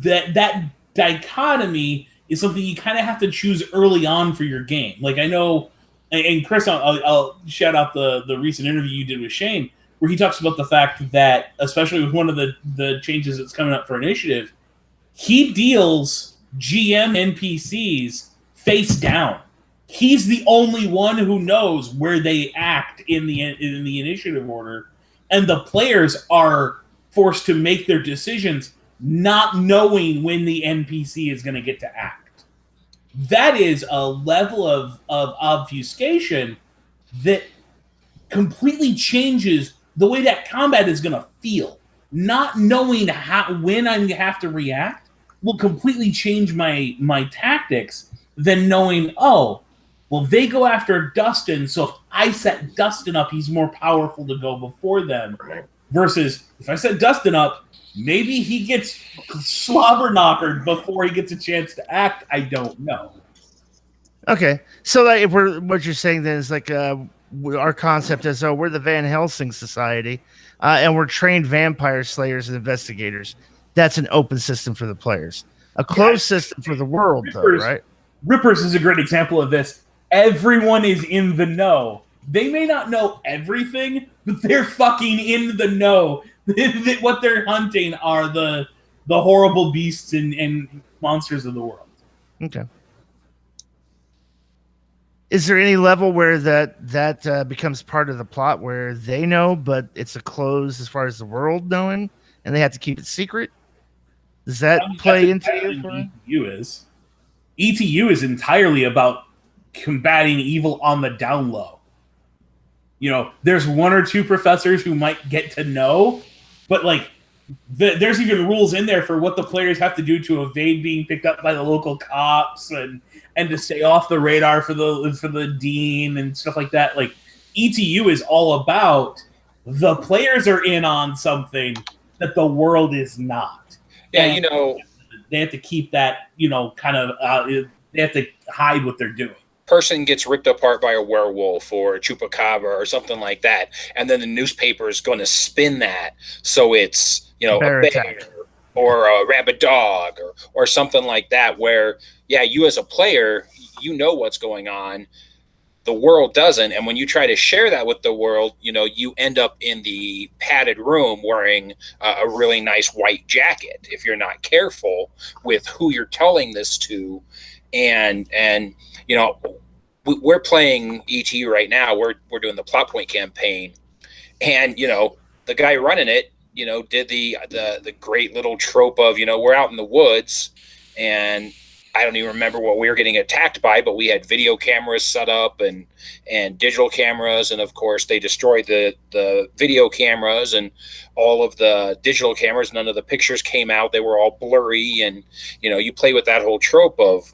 that dichotomy is something you kind of have to choose early on for your game. Like, I know, and Chris, I'll shout out the recent interview you did with Shane, where he talks about the fact that, especially with one of the changes that's coming up for Initiative, he deals GM NPCs face down. He's the only one who knows where they act in the initiative order, and the players are forced to make their decisions not knowing when the NPC is going to get to act. That is a level of obfuscation that completely changes the way that combat is going to feel. Not knowing when I have to react will completely change my tactics than knowing, oh, well, they go after Dustin, so if I set Dustin up, he's more powerful to go before them. Versus, if I set Dustin up, maybe he gets slobber-knockered before he gets a chance to act. I don't know. Okay. So like, what you're saying then is like our concept is, we're the Van Helsing Society, and we're trained vampire slayers and investigators. That's an open system for the players. A closed system for the world, though, right? Rippers is a great example of this. Everyone is in the know. They may not know everything, but they're fucking in the know. What they're hunting are the horrible beasts and monsters of the world. Okay. Is there any level where that becomes part of the plot where they know, but it's a close as far as the world knowing, and they have to keep it secret? Does that play into it? ETU is entirely about combating evil on the down low. There's one or two professors who might get to know, but like there's even rules in there for what the players have to do to evade being picked up by the local cops. And and to stay off the radar for the dean and stuff like that. Like ETU is all about the players are in on something that the world is not. Yeah, and they have to keep that, kind of they have to hide what they're doing. Person gets ripped apart by a werewolf or a chupacabra or something like that, and then the newspaper is going to spin that so it's a bear or a rabid dog or something like that, where you as a player, what's going on, the world doesn't, and when you try to share that with the world, you end up in the padded room wearing a really nice white jacket if you're not careful with who you're telling this to. And we're playing ETU right now. We're doing the plot point campaign, and the guy running it, did the great little trope of we're out in the woods, and I don't even remember what we were getting attacked by, but we had video cameras set up and digital cameras, and of course they destroyed the video cameras and all of the digital cameras. None of the pictures came out; they were all blurry, and you play with that whole trope of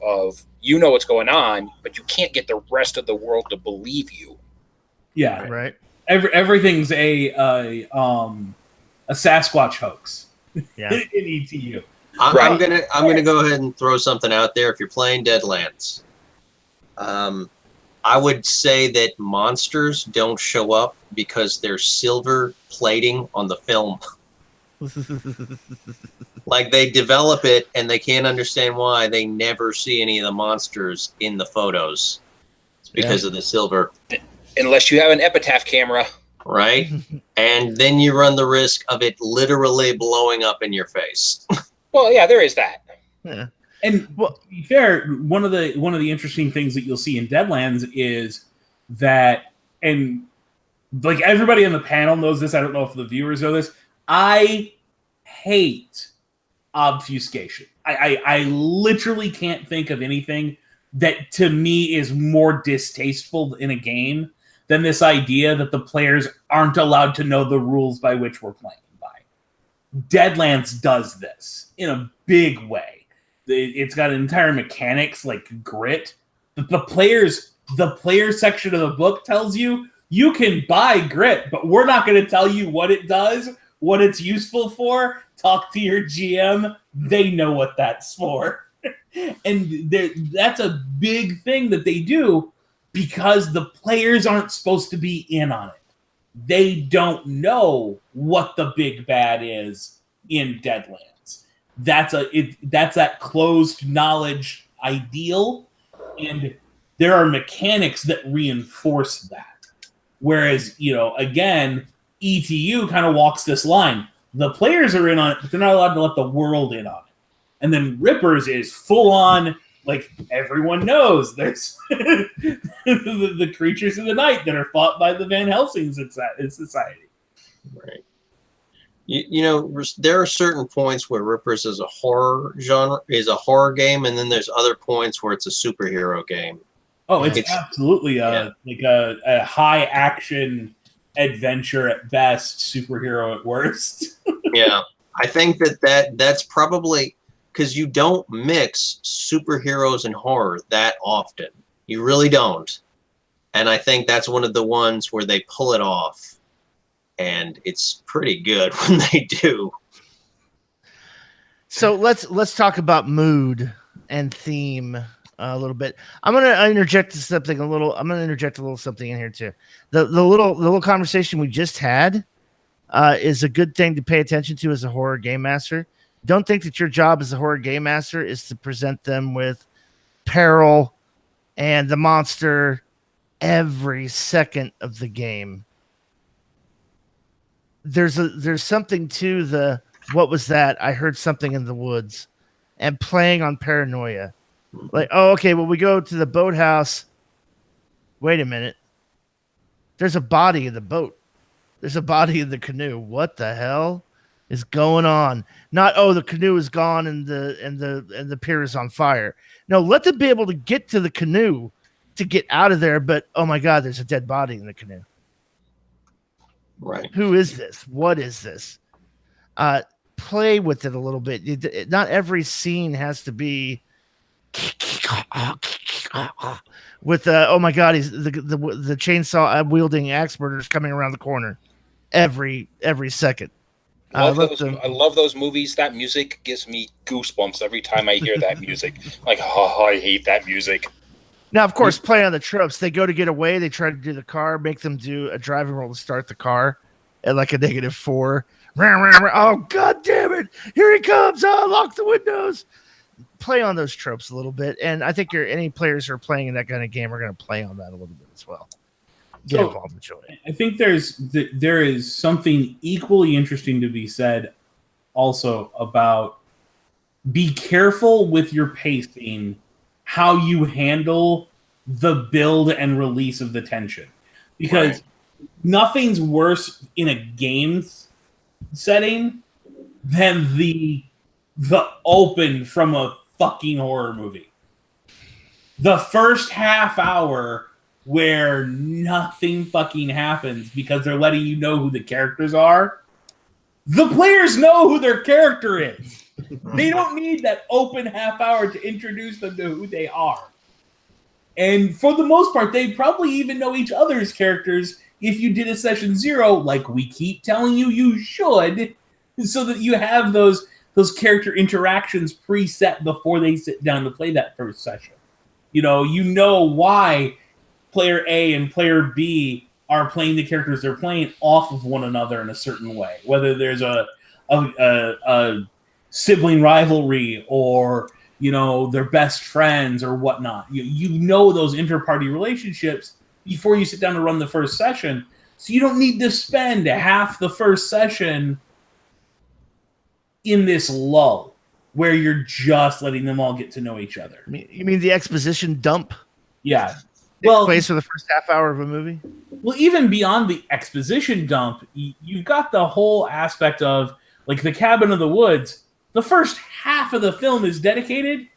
what's going on, but you can't get the rest of the world to believe you. Yeah, right. Everything's a Sasquatch hoax. Yeah, in ETU. I'm gonna go ahead and throw something out there. If you're playing Deadlands, I would say that monsters don't show up because there's silver plating on the film. Like they develop it and they can't understand why they never see any of the monsters in the photos. It's because of the silver. Unless you have an epitaph camera. Right? And then you run the risk of it literally blowing up in your face. Well, yeah, there is that. Yeah. And to be fair, one of the interesting things that you'll see in Deadlands is that, and like everybody on the panel knows this, I don't know if the viewers know this, I hate obfuscation. I literally can't think of anything that to me is more distasteful in a game than this idea that the players aren't allowed to know the rules by which we're playing by. Deadlands does this in a big way. It's got entire mechanics like grit. The players section of the book tells you can buy grit, but we're not going to tell you what it does, what it's useful for. Talk to your GM. They know what that's for. And that's a big thing that they do because the players aren't supposed to be in on it. They don't know what the big bad is in Deadlands. That's that closed knowledge ideal, and there are mechanics that reinforce that. Whereas, again, ETU kind of walks this line. The players are in on it, but they're not allowed to let the world in on it. And then Rippers is full on, like everyone knows there's the creatures of the night that are fought by the Van Helsing Society. Right. There are certain points where Rippers is a horror game, and then there's other points where it's a superhero game. Oh, it's absolutely like a high action adventure at best, superhero at worst. Yeah, I think that's probably because you don't mix superheroes and horror that often. You really don't. And I think that's one of the ones where they pull it off. And it's pretty good when they do. So let's talk about mood and theme a little bit. I'm gonna interject something I'm gonna interject a little something in here too. The little conversation we just had is a good thing to pay attention to as a horror game master. Don't think that your job as a horror game master is to present them with peril and the monster every second of the game. There's something to the what was that? I heard something in the woods, and playing on paranoia. Like, oh, okay, well, we go to the boathouse. Wait a minute. There's a body in the boat. There's a body in the canoe. What the hell is going on? Not, oh, the canoe is gone and the pier is on fire. No, let them be able to get to the canoe to get out of there, but oh my God, there's a dead body in the canoe. Right. Who is this? What is this? Play with it a little bit. Not every scene has to be with oh my god, he's the chainsaw wielding axe murderers coming around the corner every second. I love those movies. That music gives me goosebumps every time I hear that music. Like, oh, I hate that music. Now, of course, playing on the tropes, they go to get away. They try to do the car, make them do a driving roll to start the car at like a -4. Oh, god damn it. Here he comes. Oh, lock the windows. Play on those tropes a little bit. And I think any players who are playing in that kind of game are going to play on that a little bit as well. Get involved with joy. I think there is something equally interesting to be said also about be careful with your pacing, how you handle the build and release of the tension. Because nothing's worse in a games setting than the open from a fucking horror movie. The first half hour where nothing fucking happens because they're letting you know who the characters are. The players know who their character is. They don't need that open half hour to introduce them to who they are. And for the most part, they probably even know each other's characters if you did a session 0, like we keep telling you should, so that you have those character interactions preset before they sit down to play that first session. You know why player A and player B are playing the characters they're playing off of one another in a certain way, whether there's a sibling rivalry or they're best friends or whatnot. You know those inter-party relationships before you sit down to run the first session, so you don't need to spend half the first session in this lull where you're just letting them all get to know each other. You mean the exposition dump? Yeah. Well, place for the first half hour of a movie. Well, even beyond the exposition dump, you've got the whole aspect of like the Cabin of the Woods. The first half of the film is dedicated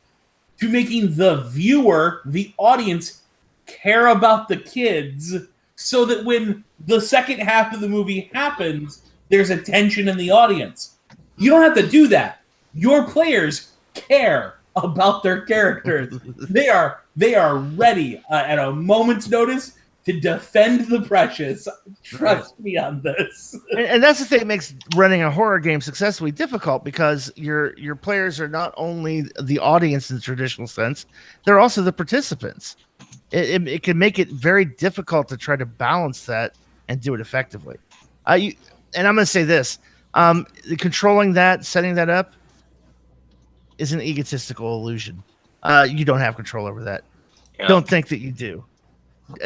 to making the viewer, the audience, care about the kids, so that when the second half of the movie happens, there's a tension in the audience. You don't have to do that. Your players care about their characters. They are ready at a moment's notice to defend the precious. Trust me on this. And that's the thing that makes running a horror game successfully difficult, because your players are not only the audience in the traditional sense, they're also the participants. It can make it very difficult to try to balance that and do it effectively. And I'm going to say this. Controlling that, setting that up, is an egotistical illusion. You don't have control over that. Yeah. Don't think that you do.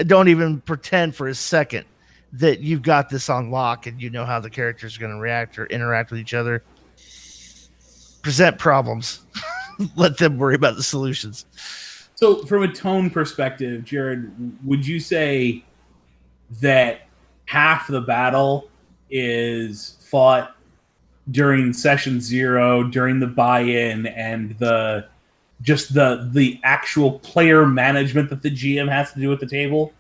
Don't even pretend for a second that you've got this on lock and you know how the characters are going to react or interact with each other. Present problems. Let them worry about the solutions. So from a tone perspective, Jared, would you say that half the battle is fought during session 0, during the buy-in, and the actual player management that the GM has to do at the table?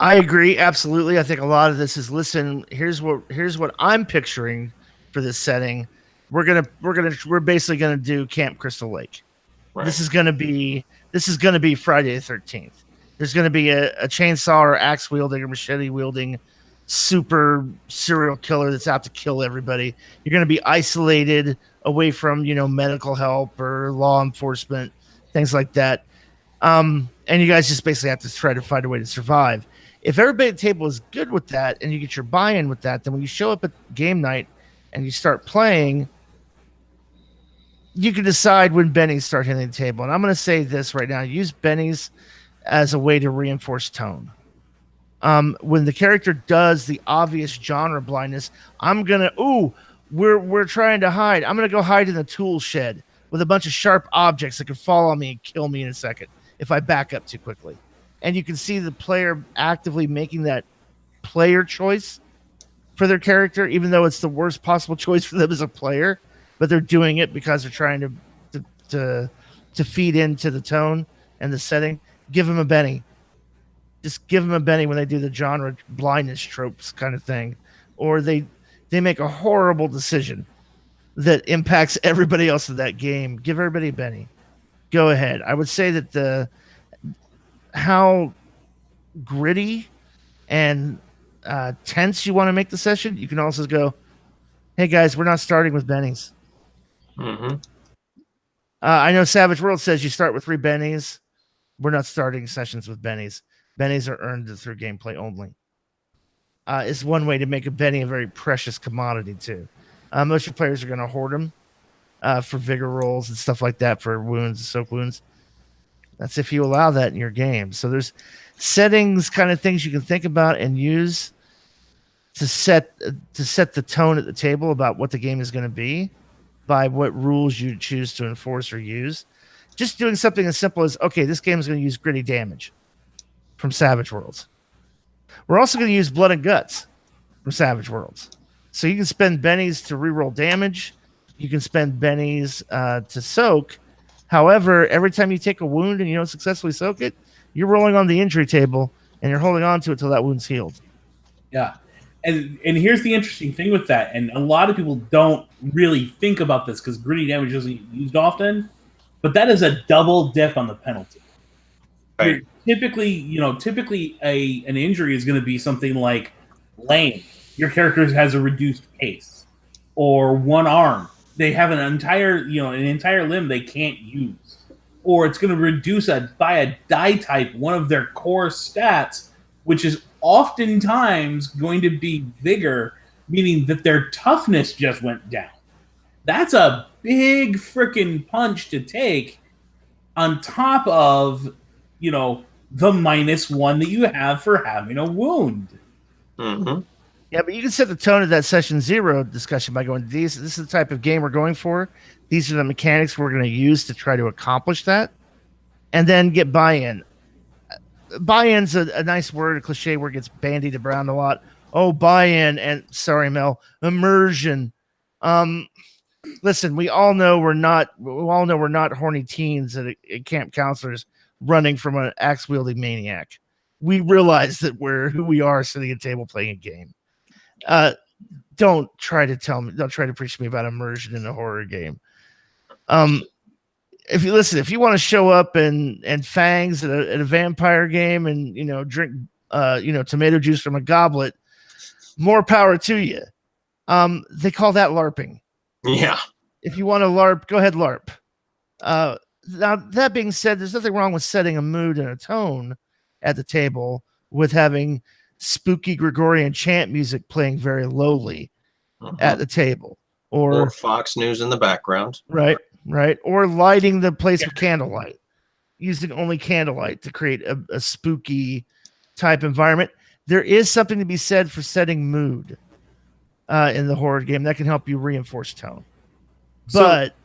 I agree, absolutely. I think a lot of this is, listen, here's what I'm picturing for this setting. We're basically gonna do Camp Crystal Lake. Right. This is gonna be Friday the 13th. There's gonna be a chainsaw or axe wielding or machete wielding super serial killer that's out to kill everybody. You're going to be isolated away from, medical help or law enforcement, things like that. And you guys just basically have to try to find a way to survive. If everybody at the table is good with that and you get your buy-in with that, then when you show up at game night and you start playing, you can decide when bennies start hitting the table. And I'm going to say this right now. Use bennies as a way to reinforce tone. When the character does the obvious genre blindness, we're trying to hide. I'm gonna go hide in the tool shed with a bunch of sharp objects that could fall on me and kill me in a second if I back up too quickly. And you can see the player actively making that player choice for their character, even though it's the worst possible choice for them as a player, but they're doing it because they're trying to feed into the tone and the setting. Give them a Benny. Just give them a Benny when they do the genre blindness tropes kind of thing. Or they make a horrible decision that impacts everybody else in that game. Give everybody a Benny. Go ahead. I would say that how gritty and tense you want to make the session, you can also go, hey guys, we're not starting with bennies. Mm-hmm. I know Savage World says you start with 3 bennies. We're not starting sessions with bennies. Bennies are earned through gameplay only. It's one way to make a benny a very precious commodity too. Most of your players are going to hoard them for vigor rolls and stuff like that, for wounds and soak wounds. That's if you allow that in your game. So there's settings, kind of things you can think about and use to set the tone at the table about what the game is going to be by what rules you choose to enforce or use. Just doing something as simple as, okay, this game is going to use gritty damage from Savage Worlds. We're also going to use blood and guts from Savage Worlds. So you can spend bennies to reroll damage. You can spend bennies to soak. However, every time you take a wound and you don't successfully soak it, you're rolling on the injury table and you're holding on to it till that wound's healed. Yeah. And here's the interesting thing with that, and a lot of people don't really think about this because gritty damage isn't used often, but that is a double dip on the penalty. Right. Typically, an injury is going to be something like lame. Your character has a reduced pace, or one arm. They have an entire limb they can't use, or it's going to reduce by a die type one of their core stats, which is oftentimes going to be vigor, meaning that their toughness just went down. That's a big freaking punch to take on top of, the -1 that you have for having a wound. Mm-hmm. Yeah, but you can set the tone of that session 0 discussion by going, this is the type of game we're going for. These are the mechanics we're going to use to try to accomplish that. And then get buy-in. Buy-in's a nice word, a cliche word gets bandied around a lot. Oh, buy-in, and sorry, Mel, immersion. Listen, we all know we're not horny teens at camp counselors running from an axe-wielding maniac. We realize that we're who we are sitting at a table playing a game. Don't try to preach to me about immersion in a horror game. If you want to show up and fangs at a vampire game and drink tomato juice from a goblet, more power to you. They call that LARPing. Yeah. If you want to LARP, go ahead LARP. Now that being said, there's nothing wrong with setting a mood and a tone at the table with having spooky Gregorian chant music playing very lowly at the table, or Fox News in the background. Right. Or lighting the place with candlelight, using only candlelight to create a spooky type environment. There is something to be said for setting mood in the horror game that can help you reinforce tone. But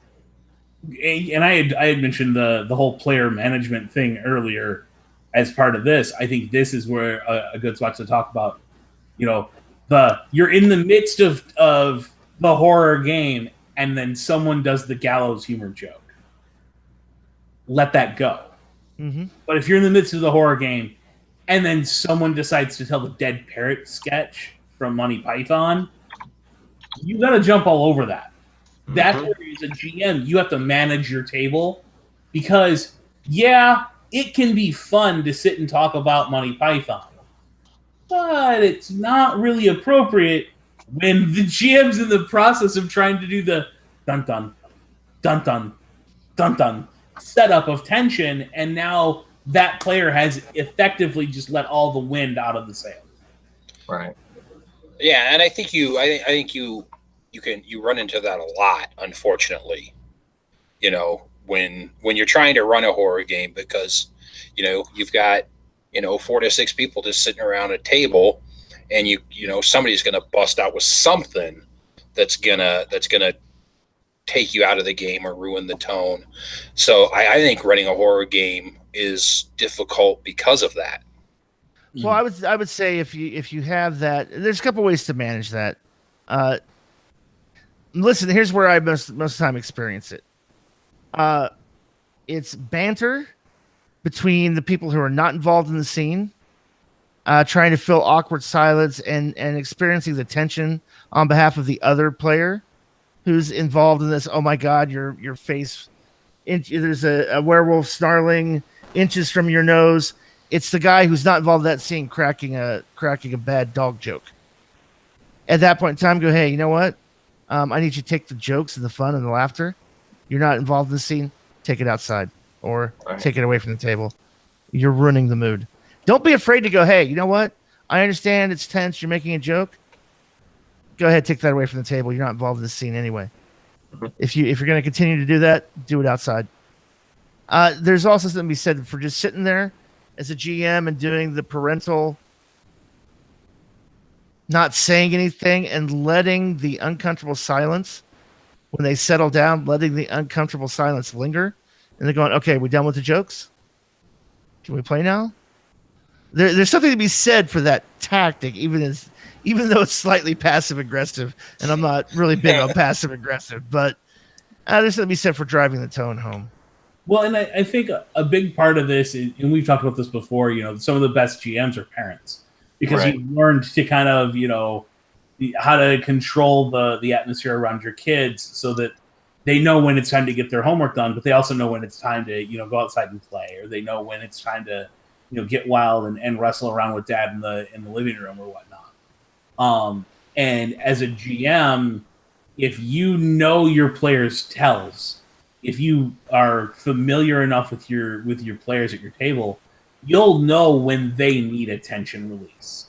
and I had mentioned the whole player management thing earlier as part of this. I think this is where a good spot to talk about, you're in the midst of the horror game and then someone does the gallows humor joke. Let that go. Mm-hmm. But if you're in the midst of the horror game and then someone decides to tell the dead parrot sketch from Monty Python, you got to jump all over that. That's where, as a GM, you have to manage your table because, it can be fun to sit and talk about Monty Python, but it's not really appropriate when the GM's in the process of trying to do the dun-dun, dun-dun, dun-dun setup of tension, and now that player has effectively just let all the wind out of the sail. Right. Yeah, and I think you run into that a lot, unfortunately. When you're trying to run a horror game, because you've got 4 to 6 people just sitting around a table, and somebody's going to bust out with something that's gonna take you out of the game or ruin the tone. So I think running a horror game is difficult because of that. Well, I would say if you have that, there's a couple ways to manage that. Listen, here's where I most of the time experience it. It's banter between the people who are not involved in the scene, trying to fill awkward silence and experiencing the tension on behalf of the other player who's involved in this. Oh my God, your face, there's a werewolf snarling inches from your nose, It's the guy who's not involved in that scene cracking a bad dog joke. At that point in time, go, hey, you know what? I need you to take the jokes and the fun and the laughter. You're not involved in the scene. Take it outside or take it away from the table. You're ruining the mood. Don't be afraid to go, hey, you know what? I understand it's tense. You're making a joke. Go ahead, take that away from the table. You're not involved in the scene anyway. If you're going to continue to do that, do it outside. There's also something to be said for just sitting there as a GM and doing the parental, not saying anything and letting the uncomfortable silence, when they settle down, letting the uncomfortable silence linger. And they're going, okay, we done with the jokes? Can we play now? There's something to be said for that tactic, even though it's slightly passive aggressive, and I'm not really big on passive aggressive, but there's something to be said for driving the tone home. Well, and I think a big part of this is, and we've talked about this before, some of the best GMs are parents, because you've learned to kind of, how to control the atmosphere around your kids so that they know when it's time to get their homework done, but they also know when it's time to, go outside and play, or they know when it's time to, get wild and wrestle around with dad in the living room or whatnot. And as a GM, if you know your players' tells, if you are familiar enough with your players at your table, you'll know when they need a tension release.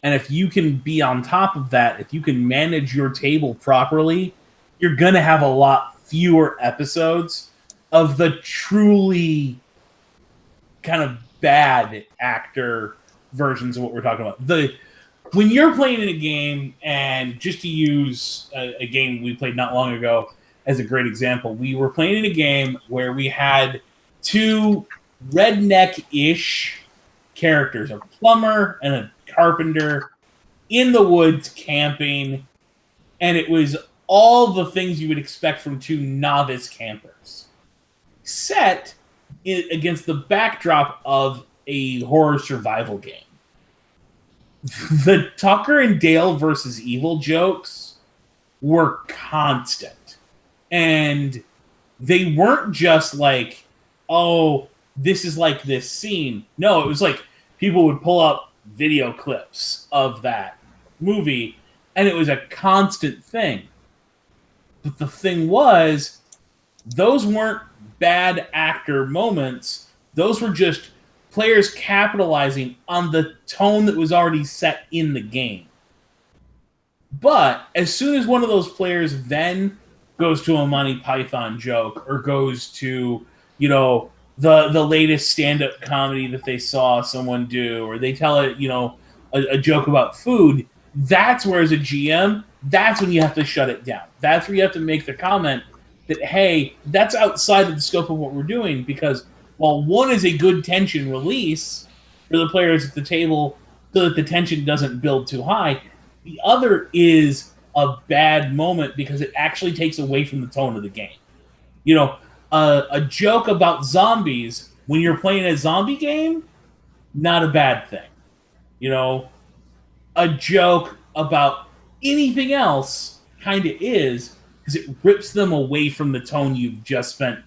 And if you can be on top of that, if you can manage your table properly, you're going to have a lot fewer episodes of the truly kind of bad actor versions of what we're talking about. When you're playing in a game, and just to use a game we played not long ago as a great example, we were playing in a game where we had two redneck-ish characters, a plumber and a carpenter, in the woods camping, and it was all the things you would expect from two novice campers, set against the backdrop of a horror survival game. The Tucker and Dale versus Evil jokes were constant. And they weren't just like, oh, this is like this scene. No, it was like people would pull up video clips of that movie, and it was a constant thing. But the thing was, those weren't bad actor moments. Those were just players capitalizing on the tone that was already set in the game. But as soon as one of those players then goes to a Monty Python joke, or goes to, the latest stand-up comedy that they saw someone do, or they tell a joke about food, that's where, as a GM, that's when you have to shut it down. That's where you have to make the comment that, hey, that's outside of the scope of what we're doing, because while one is a good tension release for the players at the table so that the tension doesn't build too high, the other is a bad moment because it actually takes away from the tone of the game. A joke about zombies when you're playing a zombie game, not a bad thing. A joke about anything else kind of is, because it rips them away from the tone you've just spent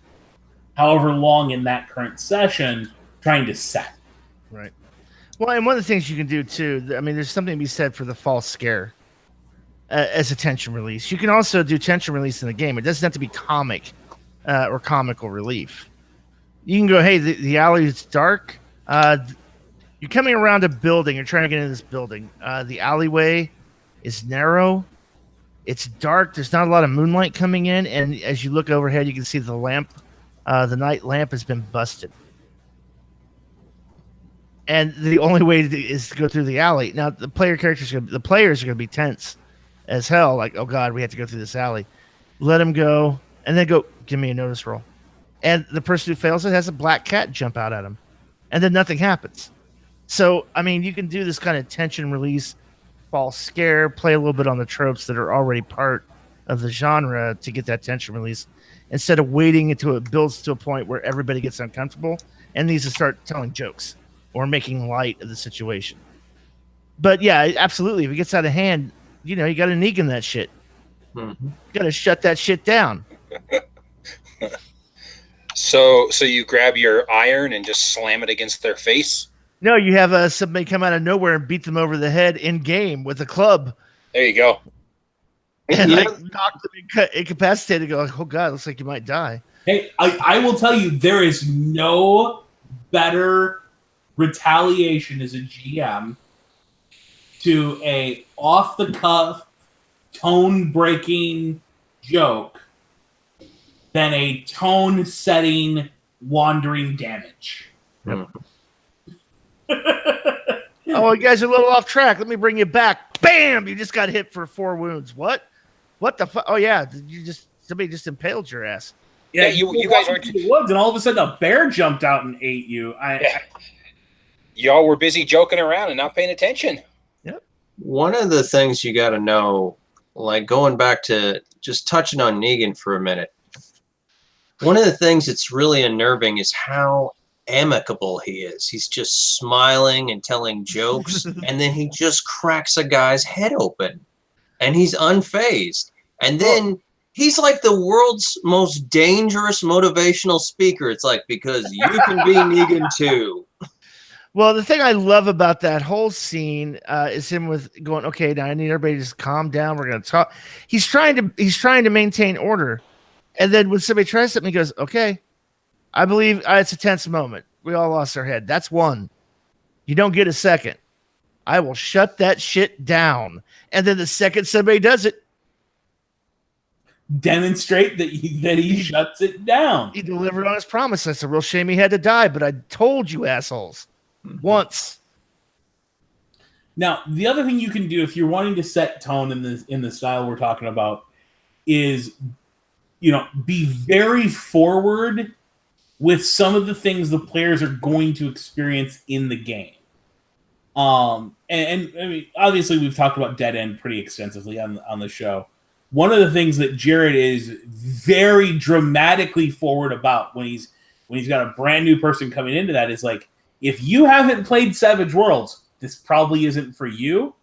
however long in that current session trying to set. Right. Well, and one of the things you can do too, there's something to be said for the false scare as a tension release. You can also do tension release in the game. It doesn't have to be comic or comical relief. You can go, hey, the alley is dark. You're coming around a building. You're trying to get into this building. The alleyway is narrow. It's dark. There's not a lot of moonlight coming in. And as you look overhead, you can see the lamp. The night lamp has been busted. And the only way is to go through the alley. Now, the players are going to be tense as hell. Like, oh, God, we have to go through this alley. Let them go. And then go, give me a notice roll. And the person who fails it has a black cat jump out at him. And then nothing happens. So, you can do this kind of tension release, false scare, play a little bit on the tropes that are already part of the genre to get that tension release, instead of waiting until it builds to a point where everybody gets uncomfortable and needs to start telling jokes or making light of the situation. But yeah, absolutely. If it gets out of hand, you got to Negan that shit. Mm-hmm. You got to shut that shit down. So you grab your iron and just slam it against their face? No, you have somebody come out of nowhere and beat them over the head in game with a club. There you go. And like knock them incapacitated. Go like, oh god, looks like you might die. Hey, I will tell you, there is no better retaliation as a GM to a off the cuff, tone breaking joke than a tone setting wandering damage. Yep. Oh, you guys are a little off track. Let me bring you back. Bam! You just got hit for 4 wounds. What? What the fuck? Oh yeah, somebody just impaled your ass. Yeah, you guys were in the woods, and all of a sudden a bear jumped out and ate you. Y'all were busy joking around and not paying attention. Yep. One of the things you got to know, like going back to just touching on Negan for a minute. One of the things that's really unnerving is how amicable he is. He's just smiling and telling jokes, and then he just cracks a guy's head open, and he's unfazed. And then he's like the world's most dangerous motivational speaker. It's like, because you can be Negan too. Well, the thing I love about that whole scene is him with going, okay, now I need everybody to just calm down. We're going to talk. He's trying to maintain order. And then when somebody tries something, he goes, okay, I believe it's a tense moment. We all lost our head. That's one. You don't get a second. I will shut that shit down. And then the second somebody does it, demonstrate that he shuts it down. He delivered on his promise. That's a real shame he had to die, but I told you assholes once. Now, the other thing you can do if you're wanting to set tone in the style we're talking about is, be very forward with some of the things the players are going to experience in the game. And I mean, obviously we've talked about Dead End pretty extensively on the show. One of the things that Jared is very dramatically forward about when he's got a brand new person coming into that is like, if you haven't played Savage Worlds, this probably isn't for you.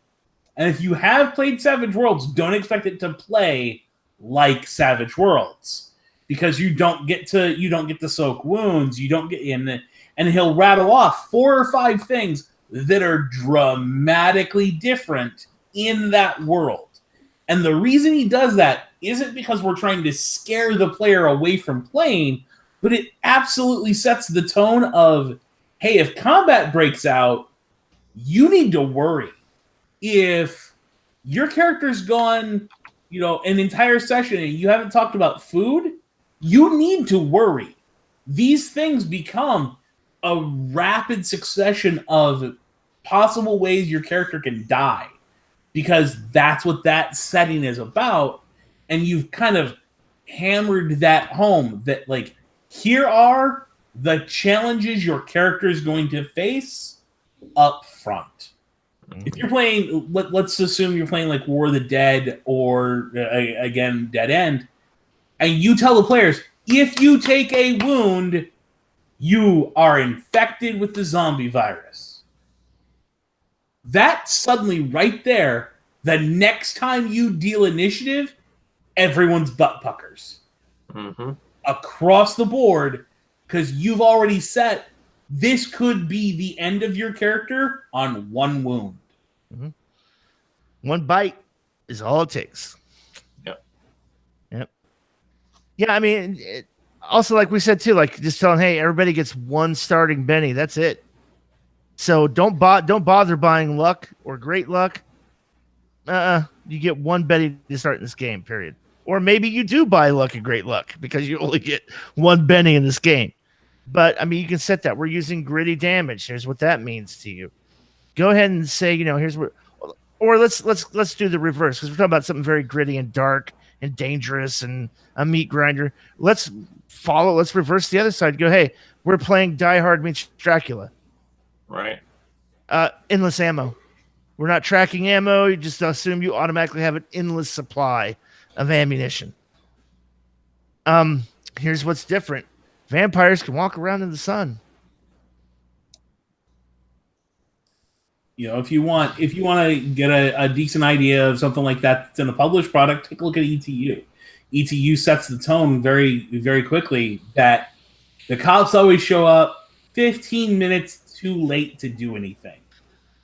And if you have played Savage Worlds, don't expect it to play like Savage Worlds, because you don't get to soak wounds, you don't get in, and he'll rattle off 4 or 5 things that are dramatically different in that world. And the reason he does that isn't because we're trying to scare the player away from playing, but it absolutely sets the tone of, hey, if combat breaks out, you need to worry. If your character's gone, an entire session and you haven't talked about food, you need to worry. These things become a rapid succession of possible ways your character can die, because that's what that setting is about. And you've kind of hammered that home that, like, here are the challenges your character is going to face up front. If you're playing, let's assume you're playing like War of the Dead or, again, Dead End, and you tell the players, if you take a wound, you are infected with the zombie virus. That suddenly, right there, the next time you deal initiative, everyone's butt puckers. Mm-hmm. Across the board, because you've already set, this could be the end of your character on 1 wound. Mm-hmm. 1 bite is all it takes. Yep. Yeah, I mean, also, like we said too, like just telling, hey, everybody gets 1 starting Benny. That's it. So don't bother buying luck or great luck. You get 1 Benny to start in this game, period. Or maybe you do buy luck and great luck because you only get 1 Benny in this game. But I mean, you can set that. We're using gritty damage. Here's what that means to you. Go ahead and say, here's what. Or let's do the reverse, because we're talking about something very gritty and dark and dangerous and a meat grinder. Let's reverse the other side. Go, hey, we're playing Die Hard meets Dracula. Right. Endless ammo. We're not tracking ammo. You just assume you automatically have an endless supply of ammunition. Here's what's different. Vampires can walk around in the sun. If you want to get a decent idea of something like that that's in a published product, take a look at ETU. ETU sets the tone very, very quickly that the cops always show up 15 minutes too late to do anything.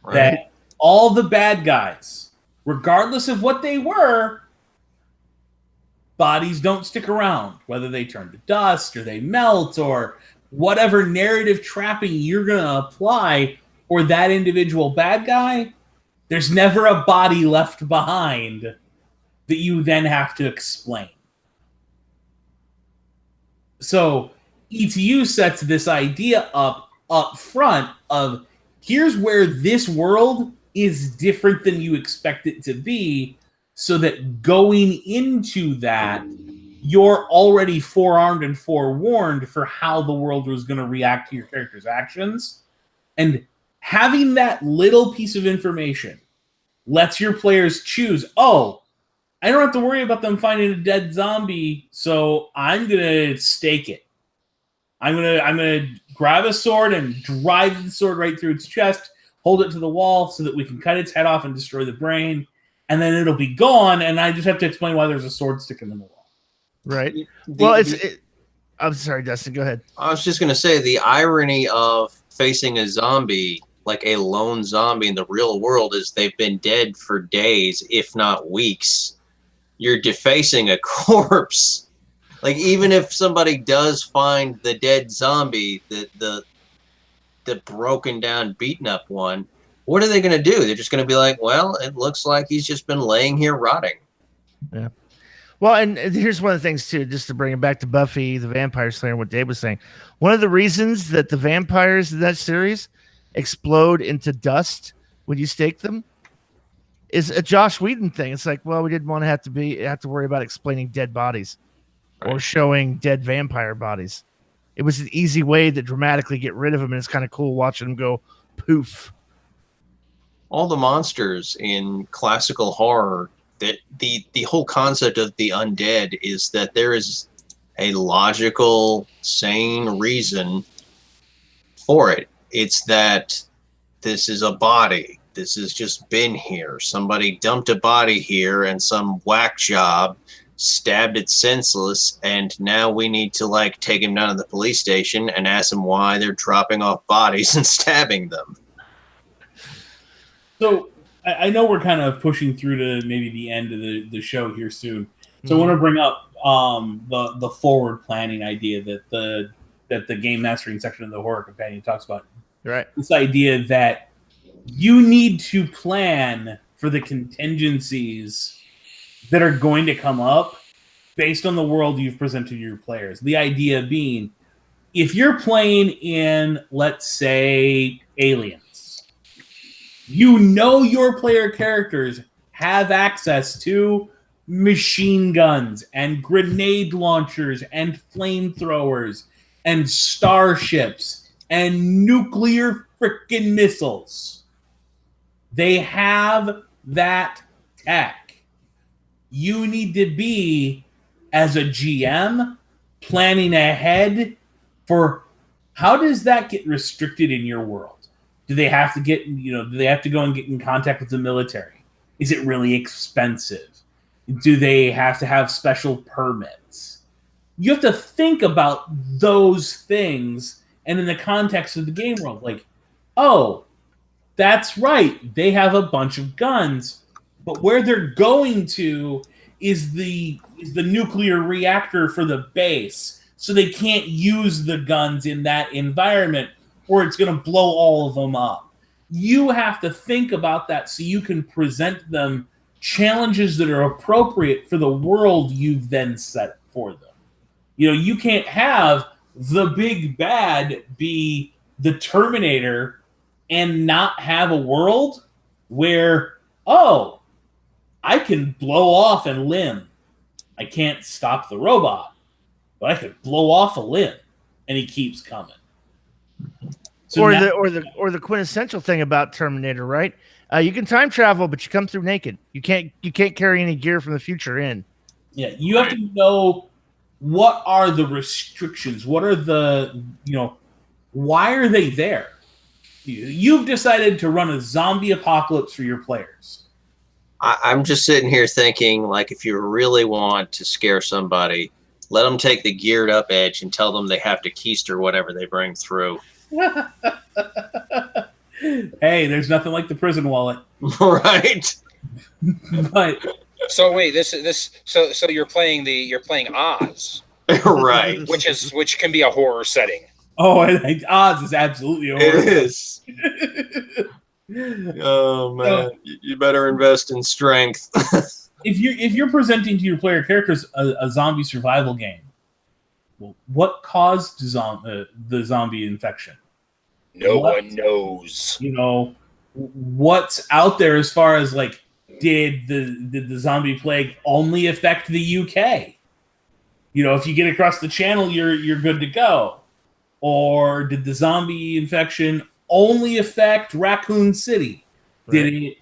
Right. That all the bad guys, regardless of what they were, bodies don't stick around, whether they turn to dust or they melt or whatever narrative trapping you're going to apply or that individual bad guy, there's never a body left behind that you then have to explain. So ETU sets this idea up front of here's where this world is different than you expect it to be, so that going into that, you're already forearmed and forewarned for how the world was going to react to your character's actions. And having that little piece of information lets your players choose, oh, I don't have to worry about them finding a dead zombie, so I'm going to stake it. I'm gonna grab a sword and drive the sword right through its chest, hold it to the wall so that we can cut its head off and destroy the brain, and then it'll be gone, and I just have to explain why there's a sword sticking in the wall. Right. I'm sorry, Dustin, go ahead. I was just going to say the irony of facing a zombie, like a lone zombie in the real world, is they've been dead for days, if not weeks. You're defacing a corpse. Like, even if somebody does find the dead zombie, the broken down, beaten up one, what are they going to do? They're just going to be like, well, it looks like he's just been laying here rotting. Yeah. Well, and here's one of the things, too, just to bring it back to Buffy the Vampire Slayer and what Dave was saying. One of the reasons that the vampires in that series explode into dust when you stake them is a Joss Whedon thing. It's like, well, we didn't want to have to worry about explaining dead bodies or showing dead vampire bodies. It was an easy way to dramatically get rid of them, and it's kind of cool watching them go poof. All the monsters in classical horror, that the whole concept of the undead is that there is a logical, sane reason for it. It's that this is a body. This has just been here. Somebody dumped a body here, and some whack job stabbed it senseless, and now we need to like take him down to the police station and ask them why they're dropping off bodies and stabbing them. So I know we're kind of pushing through to maybe the end of the show here soon. So I want to bring up the forward planning idea that the game mastering section of the Horror Companion talks about. Right. This idea that you need to plan for the contingencies that are going to come up based on the world you've presented to your players. The idea being, if you're playing in, let's say, Aliens, you know your player characters have access to machine guns and grenade launchers and flamethrowers and starships and nuclear freaking missiles. They have that tech. You need to be, as a GM, planning ahead for how does that get restricted in your world? Do they have to go and get in contact with the military? Is it really expensive? Do they have to have special permits? You have to think about those things, and in the context of the game world, like, oh, that's right, they have a bunch of guns, but where they're going to is the nuclear reactor for the base, so they can't use the guns in that environment, or it's going to blow all of them up. You have to think about that so you can present them challenges that are appropriate for the world you've then set for them. You can't have the big bad be the Terminator and not have a world where, oh, I can blow off a limb. I can't stop the robot, but I could blow off a limb, and he keeps coming. So or the quintessential thing about Terminator, right? You can time travel, but you come through naked. You can't carry any gear from the future in. Yeah, you have to know what are the restrictions. What are the why are they there? You've decided to run a zombie apocalypse for your players. I'm just sitting here thinking, like, if you really want to scare somebody, let them take the geared up edge and tell them they have to keister whatever they bring through. Hey, there's nothing like the prison wallet. Right. But So wait, so you're playing Oz, Right. which can be a horror setting. Oz is absolutely a It horror. is. Oh man, you better invest in strength. If you're presenting to your player characters a zombie survival game, well, what caused the zombie infection? No one knows. You know, what's out there as far as like, did the zombie plague only affect the UK? You know, if you get across the channel, you're good to go. Or did the zombie infection only affect Raccoon City? Right. Did it,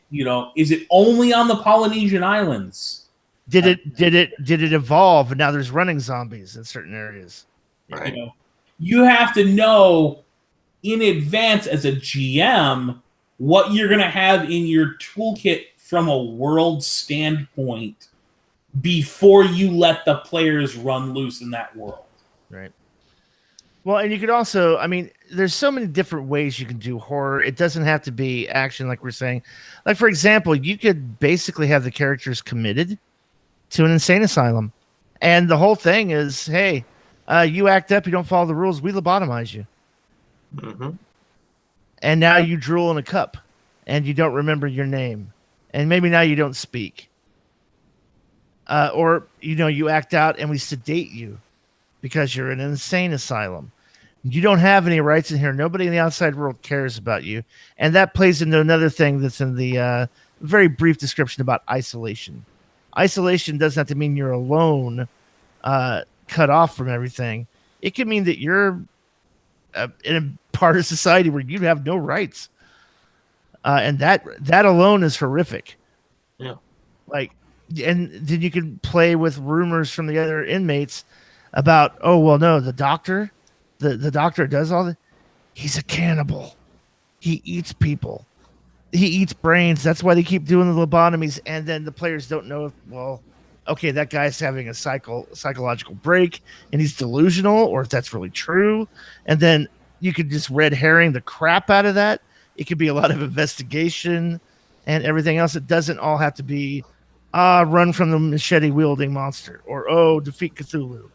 is it only on the Polynesian Islands? Did it evolve and now there's running zombies in certain areas? Right. You have to know in advance as a GM what you're going to have in your toolkit from a world standpoint before you let the players run loose in that world. Right. Well, and you could also, I mean, there's so many different ways you can do horror. It doesn't have to be action, like we're saying. Like, for example, you could basically have the characters committed to an insane asylum. And the whole thing is, hey, you act up, you don't follow the rules, we lobotomize you. Mm-hmm. And now you drool in a cup and you don't remember your name. And maybe now you don't speak. Or, you act out and we sedate you because you're in an insane asylum. You don't have any rights in here. Nobody in the outside world cares about you. And that plays into another thing that's in the very brief description about isolation. Isolation doesn't have to mean you're alone, cut off from everything. It can mean that you're in a part of society where you have no rights. And that alone is horrific. Yeah. Like, and then you can play with rumors from the other inmates about, oh, well, no, the doctor does all that. He's a cannibal. He eats people. He eats brains. That's why they keep doing the lobotomies. And then the players don't know if, well, okay, that guy's having a psychological break and he's delusional, or if that's really true. And then you could just red herring the crap out of that. It could be a lot of investigation and everything else. It doesn't all have to be, run from the machete-wielding monster, or, defeat Cthulhu.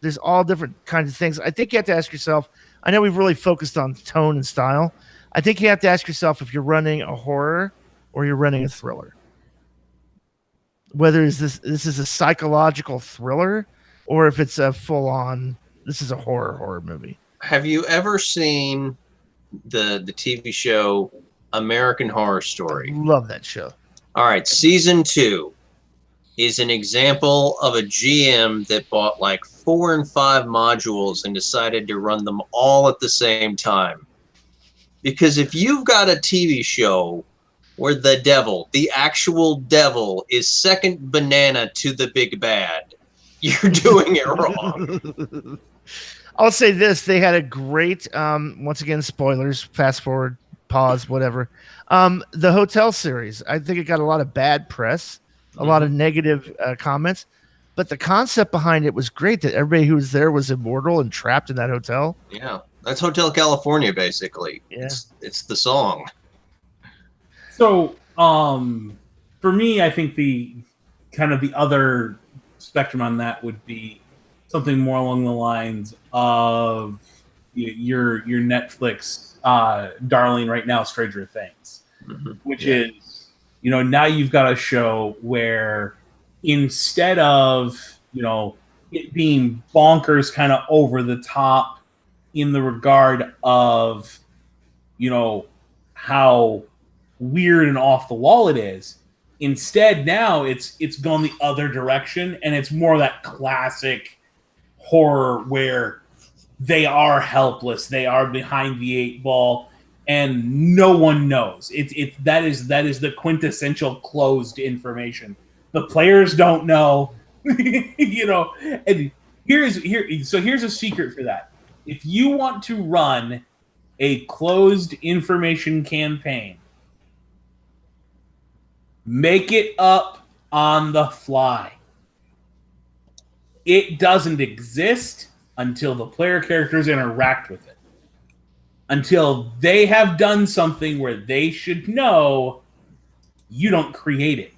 There's all different kinds of things. I think you have to ask yourself, I know we've really focused on tone and style. I think you have to ask yourself if you're running a horror or you're running a thriller. Whether this is a psychological thriller or if it's a full-on, this is a horror movie. Have you ever seen the TV show American Horror Story? I love that show. All right, season 2 is an example of a GM that bought like 4 and 5 modules and decided to run them all at the same time. Because if you've got a TV show where the devil, the actual devil, is second banana to the big bad, you're doing it wrong. I'll say this. They had a great, once again, spoilers, fast forward, pause, whatever. The Hotel series, I think it got a lot of bad press, a lot of negative comments, but the concept behind it was great, that everybody who was there was immortal and trapped in that hotel. Yeah, that's Hotel California, basically. Yeah. It's the song. So, for me, I think the kind of the other spectrum on that would be something more along the lines of your Netflix darling right now, Stranger Things, which is, now you've got a show where instead of, it being bonkers kind of over the top in the regard of, how weird and off the wall it is, instead now it's gone the other direction, and it's more of that classic horror where they are helpless, they are behind the 8 ball, and no one knows. That is the quintessential closed information. The players don't know, And here's a secret for that. If you want to run a closed information campaign, make it up on the fly. It doesn't exist until the player characters interact with it. until they have done something where they should know. You don't create it.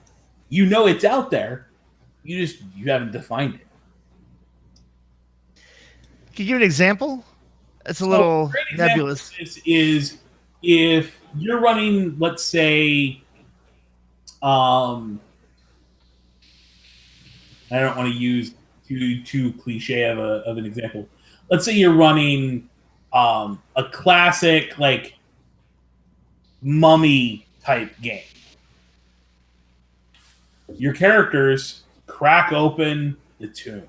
You know it's out there. You haven't defined it. Can you give an example? It's a little nebulous. This is if you're running, let's say, I don't want to use too cliche of an example. Let's say you're running a classic like mummy type game. Your characters crack open the tomb.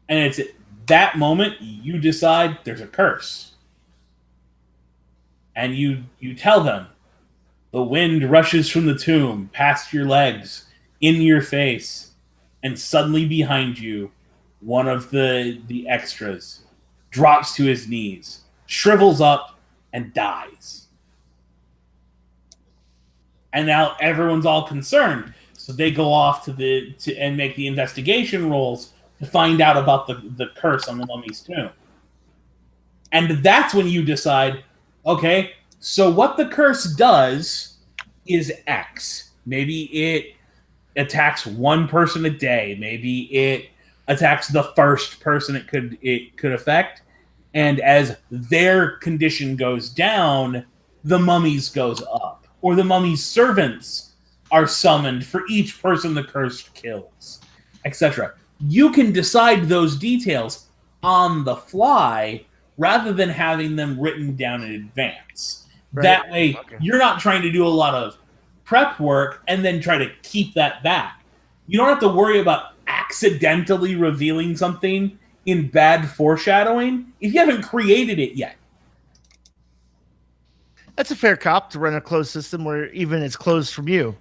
And it's at that moment you decide there's a curse. And you tell them, the wind rushes from the tomb, past your legs, in your face, and suddenly behind you, one of the extras drops to his knees, shrivels up, and dies. And now everyone's all concerned. So they go off and make the investigation rolls to find out about the curse on the mummy's tomb. And that's when you decide, okay, so what the curse does is X. Maybe it attacks one person a day. Maybe it attacks the first person it could affect. And as their condition goes down, the mummies goes up. Or the mummy's servants are summoned for each person the curse kills, etc. You can decide those details on the fly rather than having them written down in advance. Right. That way, You're not trying to do a lot of prep work and then try to keep that back. You don't have to worry about accidentally revealing something in bad foreshadowing if you haven't created it yet. That's a fair cop to run a closed system where even it's closed from you.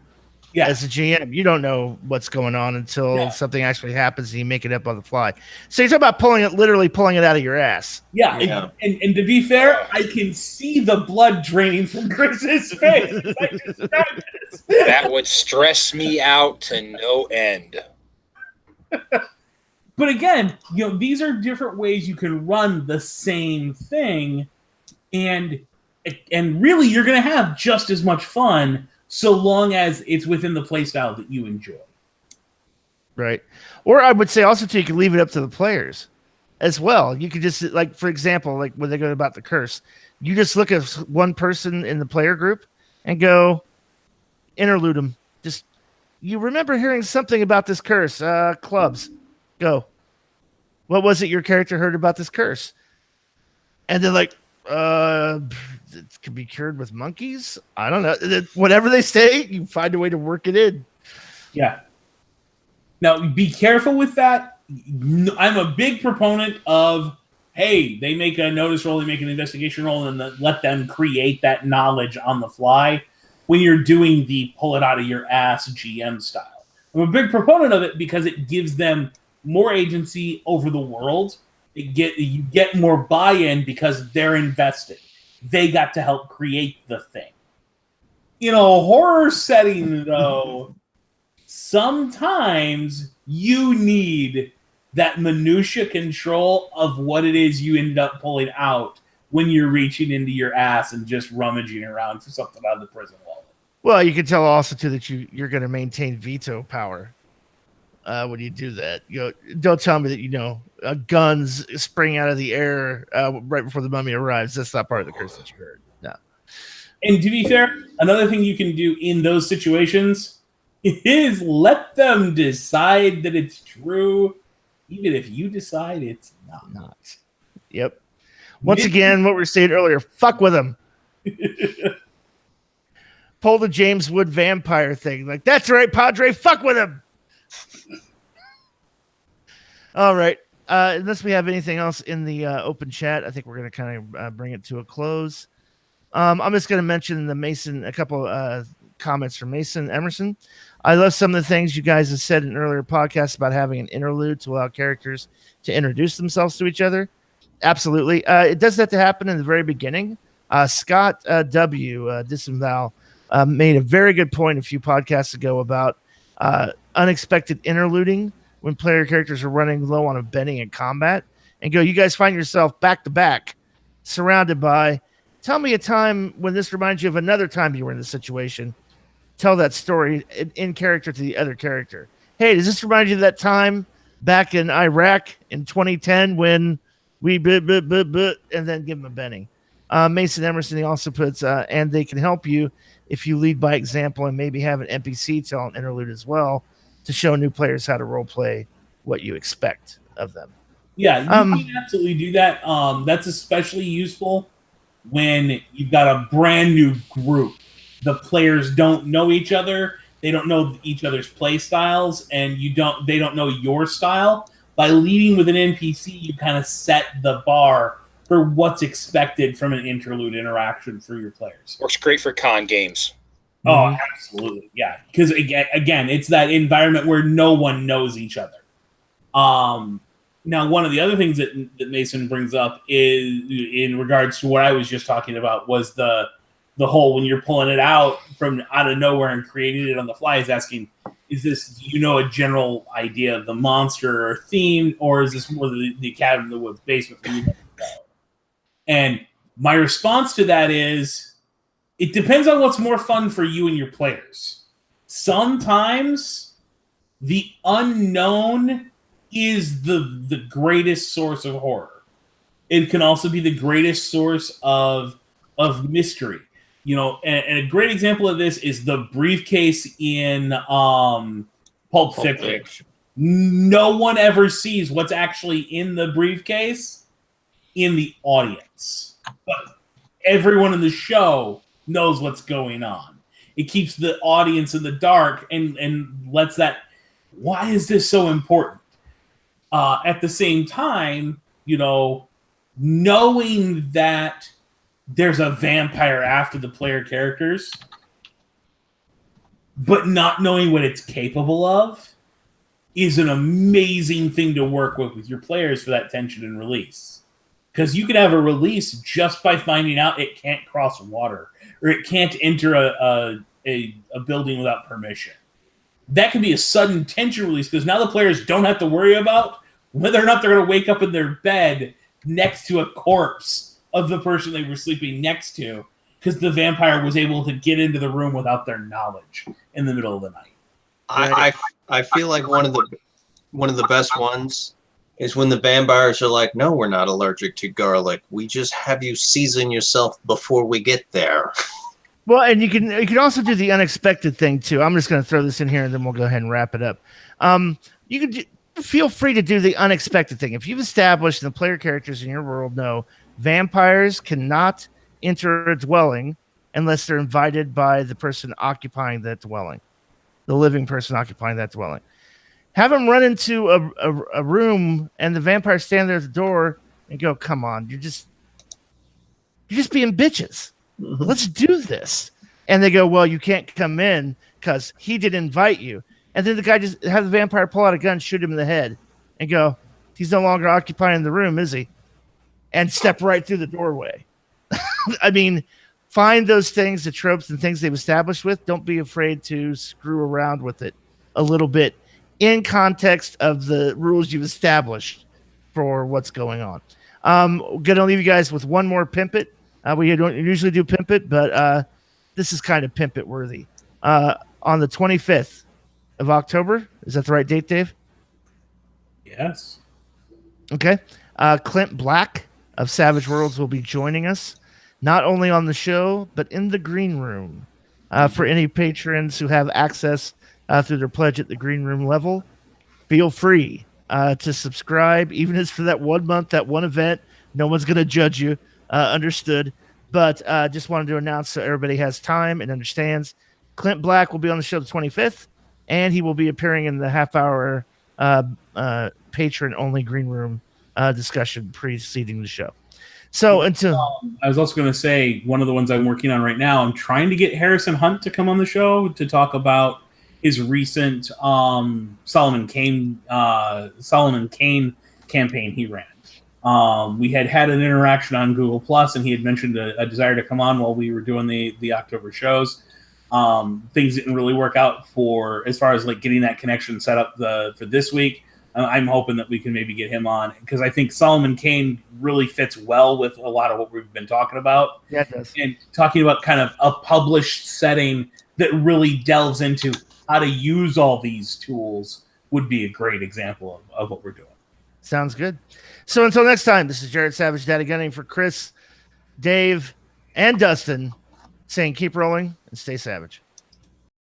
Yeah. As a GM, you don't know what's going on until something actually happens and you make it up on the fly. So you're talking about literally pulling it out of your ass. Yeah. And to be fair, I can see the blood draining from Chris's face. That would stress me out to no end. But again, these are different ways you can run the same thing, and really you're going to have just as much fun so long as it's within the playstyle that you enjoy. Right. Or I would say also too, you can leave it up to the players as well. You could just, like, for example, like when they go about the curse, you just look at one person in the player group and go interlude them. Just, you remember hearing something about this curse, clubs. Go. What was it your character heard about this curse? And they're like, it could be cured with monkeys. I don't know. Whatever they say, you find a way to work it in. Yeah. Now, be careful with that. I'm a big proponent of, hey, they make a notice roll, they make an investigation roll, and then let them create that knowledge on the fly when you're doing the pull it out of your ass GM style. I'm a big proponent of it because it gives them more agency over the world. You get more buy-in because they're invested. They got to help create the thing. In a horror setting, though, sometimes you need that minutia control of what it is you ended up pulling out when you're reaching into your ass and just rummaging around for something out of the prison wallet. Well, you can tell also too that you're going to maintain veto power when you do that. Don't tell me that guns spring out of the air right before the mummy arrives. That's not part of the curse that you heard. No. And to be fair, another thing you can do in those situations is let them decide that it's true, even if you decide it's not. Yep. Once again, what we were saying earlier, fuck with them. Pull the James Wood vampire thing. Like, that's right, Padre, fuck with him. All right. Unless we have anything else in the open chat, I think we're going to kind of bring it to a close. I'm just going to mention a couple comments from Mason Emerson. I love some of the things you guys have said in earlier podcasts about having an interlude to allow characters to introduce themselves to each other. Absolutely. It does have to happen in the very beginning. Scott W. Disembowel made a very good point a few podcasts ago about unexpected interluding when player characters are running low on a benny in combat, and you guys find yourself back to back surrounded by. Tell me a time when this reminds you of another time you were in this situation. Tell that story in character to the other character. Hey, does this remind you of that time back in Iraq in 2010 when we and then give them a benning? Mason Emerson, he also puts, and they can help you if you lead by example and maybe have an NPC tell an interlude as well to show new players how to role play what you expect of them. Yeah, you can absolutely do that. That's especially useful when you've got a brand new group. The players don't know each other. They don't know each other's play styles, and they don't know your style. By leading with an NPC, you kind of set the bar for what's expected from an interlude interaction for your players. Works great for con games. Oh, absolutely. Yeah. Because, again, it's that environment where no one knows each other. Now, one of the other things that Mason brings up is in regards to what I was just talking about was the whole when you're pulling it out from out of nowhere and creating it on the fly is asking, do you know a general idea of the monster or theme, or is this more the cabin in the woods basement for you? And my response to that is, it depends on what's more fun for you and your players. Sometimes the unknown is the greatest source of horror. It can also be the greatest source of mystery. And a great example of this is the briefcase in Pulp Fiction. No one ever sees what's actually in the briefcase in the audience, but everyone in the show knows what's going on. It keeps the audience in the dark and lets that. Why is this so important? At the same time, knowing that there's a vampire after the player characters, but not knowing what it's capable of is an amazing thing to work with your players for that tension and release. Because you could have a release just by finding out it can't cross water or it can't enter a building without permission. That could be a sudden tension release because now the players don't have to worry about whether or not they're going to wake up in their bed next to a corpse of the person they were sleeping next to because the vampire was able to get into the room without their knowledge in the middle of the night. I feel like one of the best ones is when the vampires are like, no, we're not allergic to garlic. We just have you season yourself before we get there. Well, and you can also do the unexpected thing too. I'm just going to throw this in here, and then we'll go ahead and wrap it up. You can feel free to do the unexpected thing. If you've established and the player characters in your world know vampires cannot enter a dwelling unless they're invited by the person occupying that dwelling, the living person occupying that dwelling. Have them run into a room, and the vampires stand there at the door and go, "Come on, you're just being bitches. Let's do this." And they go, "Well, you can't come in because he didn't invite you." And then the guy just have the vampire pull out a gun, shoot him in the head, and go, "He's no longer occupying the room, is he?" And step right through the doorway. I mean, find those things, the tropes and things they've established with. Don't be afraid to screw around with it a little bit in context of the rules you've established for what's going on. Going to leave you guys with one more Pimp It. We don't usually do Pimp It, but this is kind of Pimp It worthy. On the 25th of October, is that the right date, Dave? Yes. Okay. Clint Black of Savage Worlds will be joining us, not only on the show, but in the green room. For any patrons who have access through their pledge at the green room level, feel free to subscribe, even if it's for that 1 month, that one event. No one's going to judge you. Understood. But just wanted to announce so everybody has time and understands. Clint Black will be on the show the 25th, and he will be appearing in the half-hour patron-only green room discussion preceding the show. So until I was also going to say, one of the ones I'm working on right now, I'm trying to get Harrison Hunt to come on the show to talk about his recent Solomon Kane campaign he ran. We had an interaction on Google Plus, and he had mentioned a desire to come on while we were doing the October shows. Things didn't really work out for as far as like getting that connection set up for this week. I'm hoping that we can maybe get him on, because I think Solomon Kane really fits well with a lot of what we've been talking about. Yeah, it does. And talking about kind of a published setting that really delves into how to use all these tools would be a great example of what we're doing. Sounds good. So until next time, this is Jared Savage, Data Gunning, for Chris, Dave, and Dustin, saying keep rolling and stay savage.